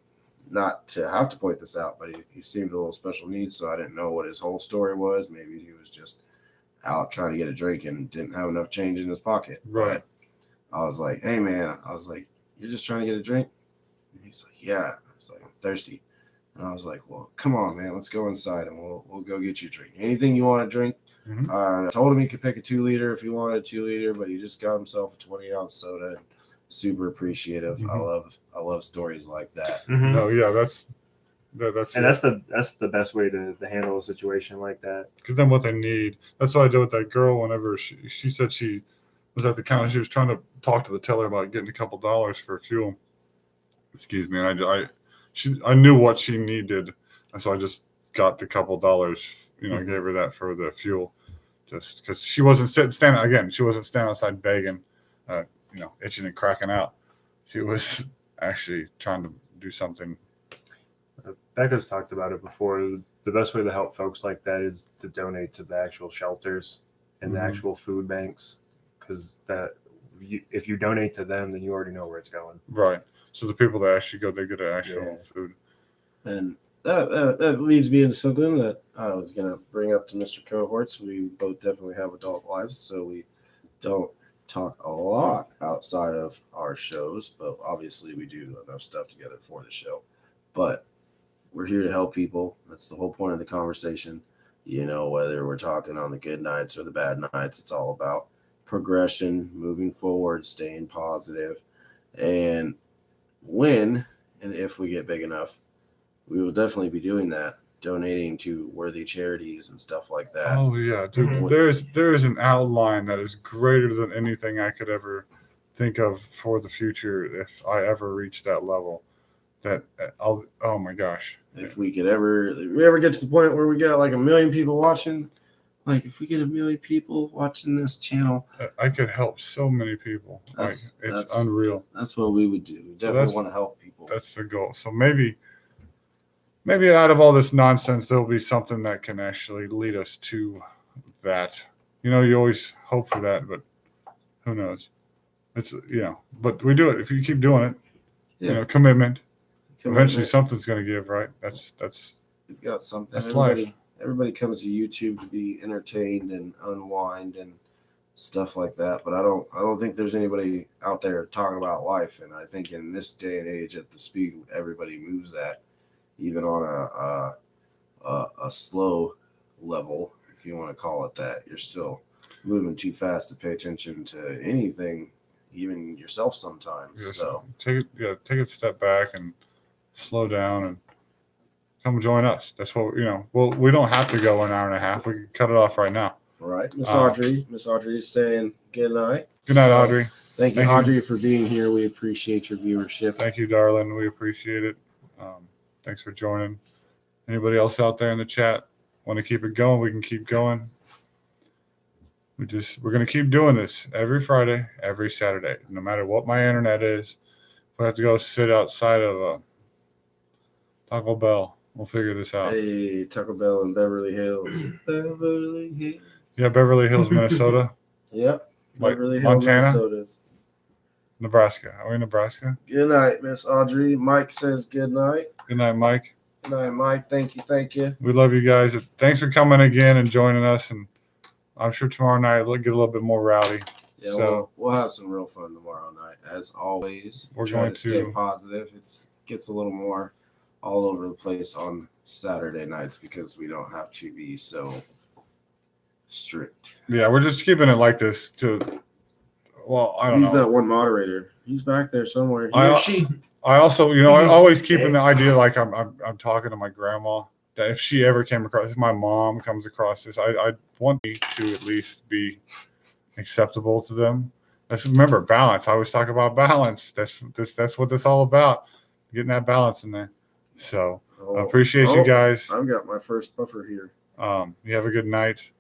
not to have to point this out, but he seemed a little special needs, so I didn't know what his whole story was. Maybe he was just out trying to get a drink and didn't have enough change in his pocket. Right. But I was like, hey, man, you're just trying to get a drink? And he's like, yeah. I was like, I'm thirsty. And I was like, well, come on, man, let's go inside and we'll go get you a drink. Anything you want to drink. I told him he could pick a 2-liter if he wanted a 2-liter, but he just got himself a 20-ounce soda. Super appreciative. I love stories like that. No, yeah, that's the best way to handle a situation like that. Because then what they need. That's what I did with that girl. Whenever she said she was at the counter, she was trying to talk to the teller about getting a couple dollars for fuel. Excuse me, and I knew what she needed, and so I just got the couple dollars. Gave her that for the fuel, just because she wasn't standing. She wasn't standing outside begging, itching and cracking out. She was actually trying to do something. Becca's talked about it before. The best way to help folks like that is to donate to the actual shelters and the actual food banks, because if you donate to them, then you already know where it's going. Right. So the people that actually go, they get actual food. And that leads me into something that I was going to bring up to Mr. Cohorts. We both definitely have adult lives, so we don't talk a lot outside of our shows, but obviously we do enough stuff together for the show. But we're here to help people. That's the whole point of the conversation. Whether we're talking on the good nights or the bad nights, it's all about progression, moving forward, staying positive. And when and if we get big enough, we will definitely be doing that, donating to worthy charities and stuff like that. Oh yeah, dude. There's an outline that is greater than anything I could ever think of for the future if I ever reach that level. That oh my gosh. If we ever get to the point where we got like 1 million people watching, like if we get 1 million people watching this channel, I could help so many people. It's unreal. That's what we would do. We definitely want to help people. That's the goal. So maybe out of all this nonsense, there'll be something that can actually lead us to that. You know, you always hope for that, but who knows? It's but we do it if you keep doing it. Yeah. You know, commitment. Eventually, something's going to give, right? That's. We've got something. That's life. Everybody comes to YouTube to be entertained and unwind and stuff like that. But I don't think there's anybody out there talking about life. And I think in this day and age, at the speed everybody moves at, even on a slow level, if you want to call it that, you're still moving too fast to pay attention to anything, even yourself sometimes. Yes. So take a step back and slow down and come join us. That's what Well, we don't have to go an hour and a half. We can cut it off right now. All right, Miss Audrey. Miss Audrey is saying good night. Good night, Audrey. Thank you, Audrey, for being here. We appreciate your viewership. Thank you, darling. We appreciate it. Thanks for joining. Anybody else out there in the chat want to keep it going? We can keep going. We're going to keep doing this every Friday, every Saturday, no matter what my internet is. If we have to go sit outside of a Taco Bell, we'll figure this out. Hey, Taco Bell in Beverly Hills. Beverly Hills. Yeah, Beverly Hills, Minnesota. Yep. Like Beverly Hills, Montana? Minnesota's. Nebraska. Are we in Nebraska? Good night, Miss Audrey. Mike says good night. Good night, Mike. Good night, Mike. Thank you. We love you guys. Thanks for coming again and joining us. And I'm sure tomorrow night we'll get a little bit more rowdy. Yeah, so we'll have some real fun tomorrow night. As always, we're try going to stay positive. It gets a little more all over the place on Saturday nights because we don't have to be so strict. Yeah, we're just keeping it like this I don't know. He's that one moderator. He's back there somewhere. I also, I always keep in the idea like I'm talking to my grandma, that if she ever came across, if my mom comes across this, I want me to at least be acceptable to them. Remember, balance. I always talk about balance. That's what this all about. Getting that balance in there. So I appreciate you guys. I've got my first buffer here. You have a good night.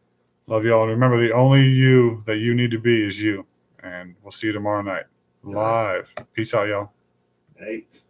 Love you all. And remember, the only you that you need to be is you. And we'll see you tomorrow night live. Peace out, y'all. 8.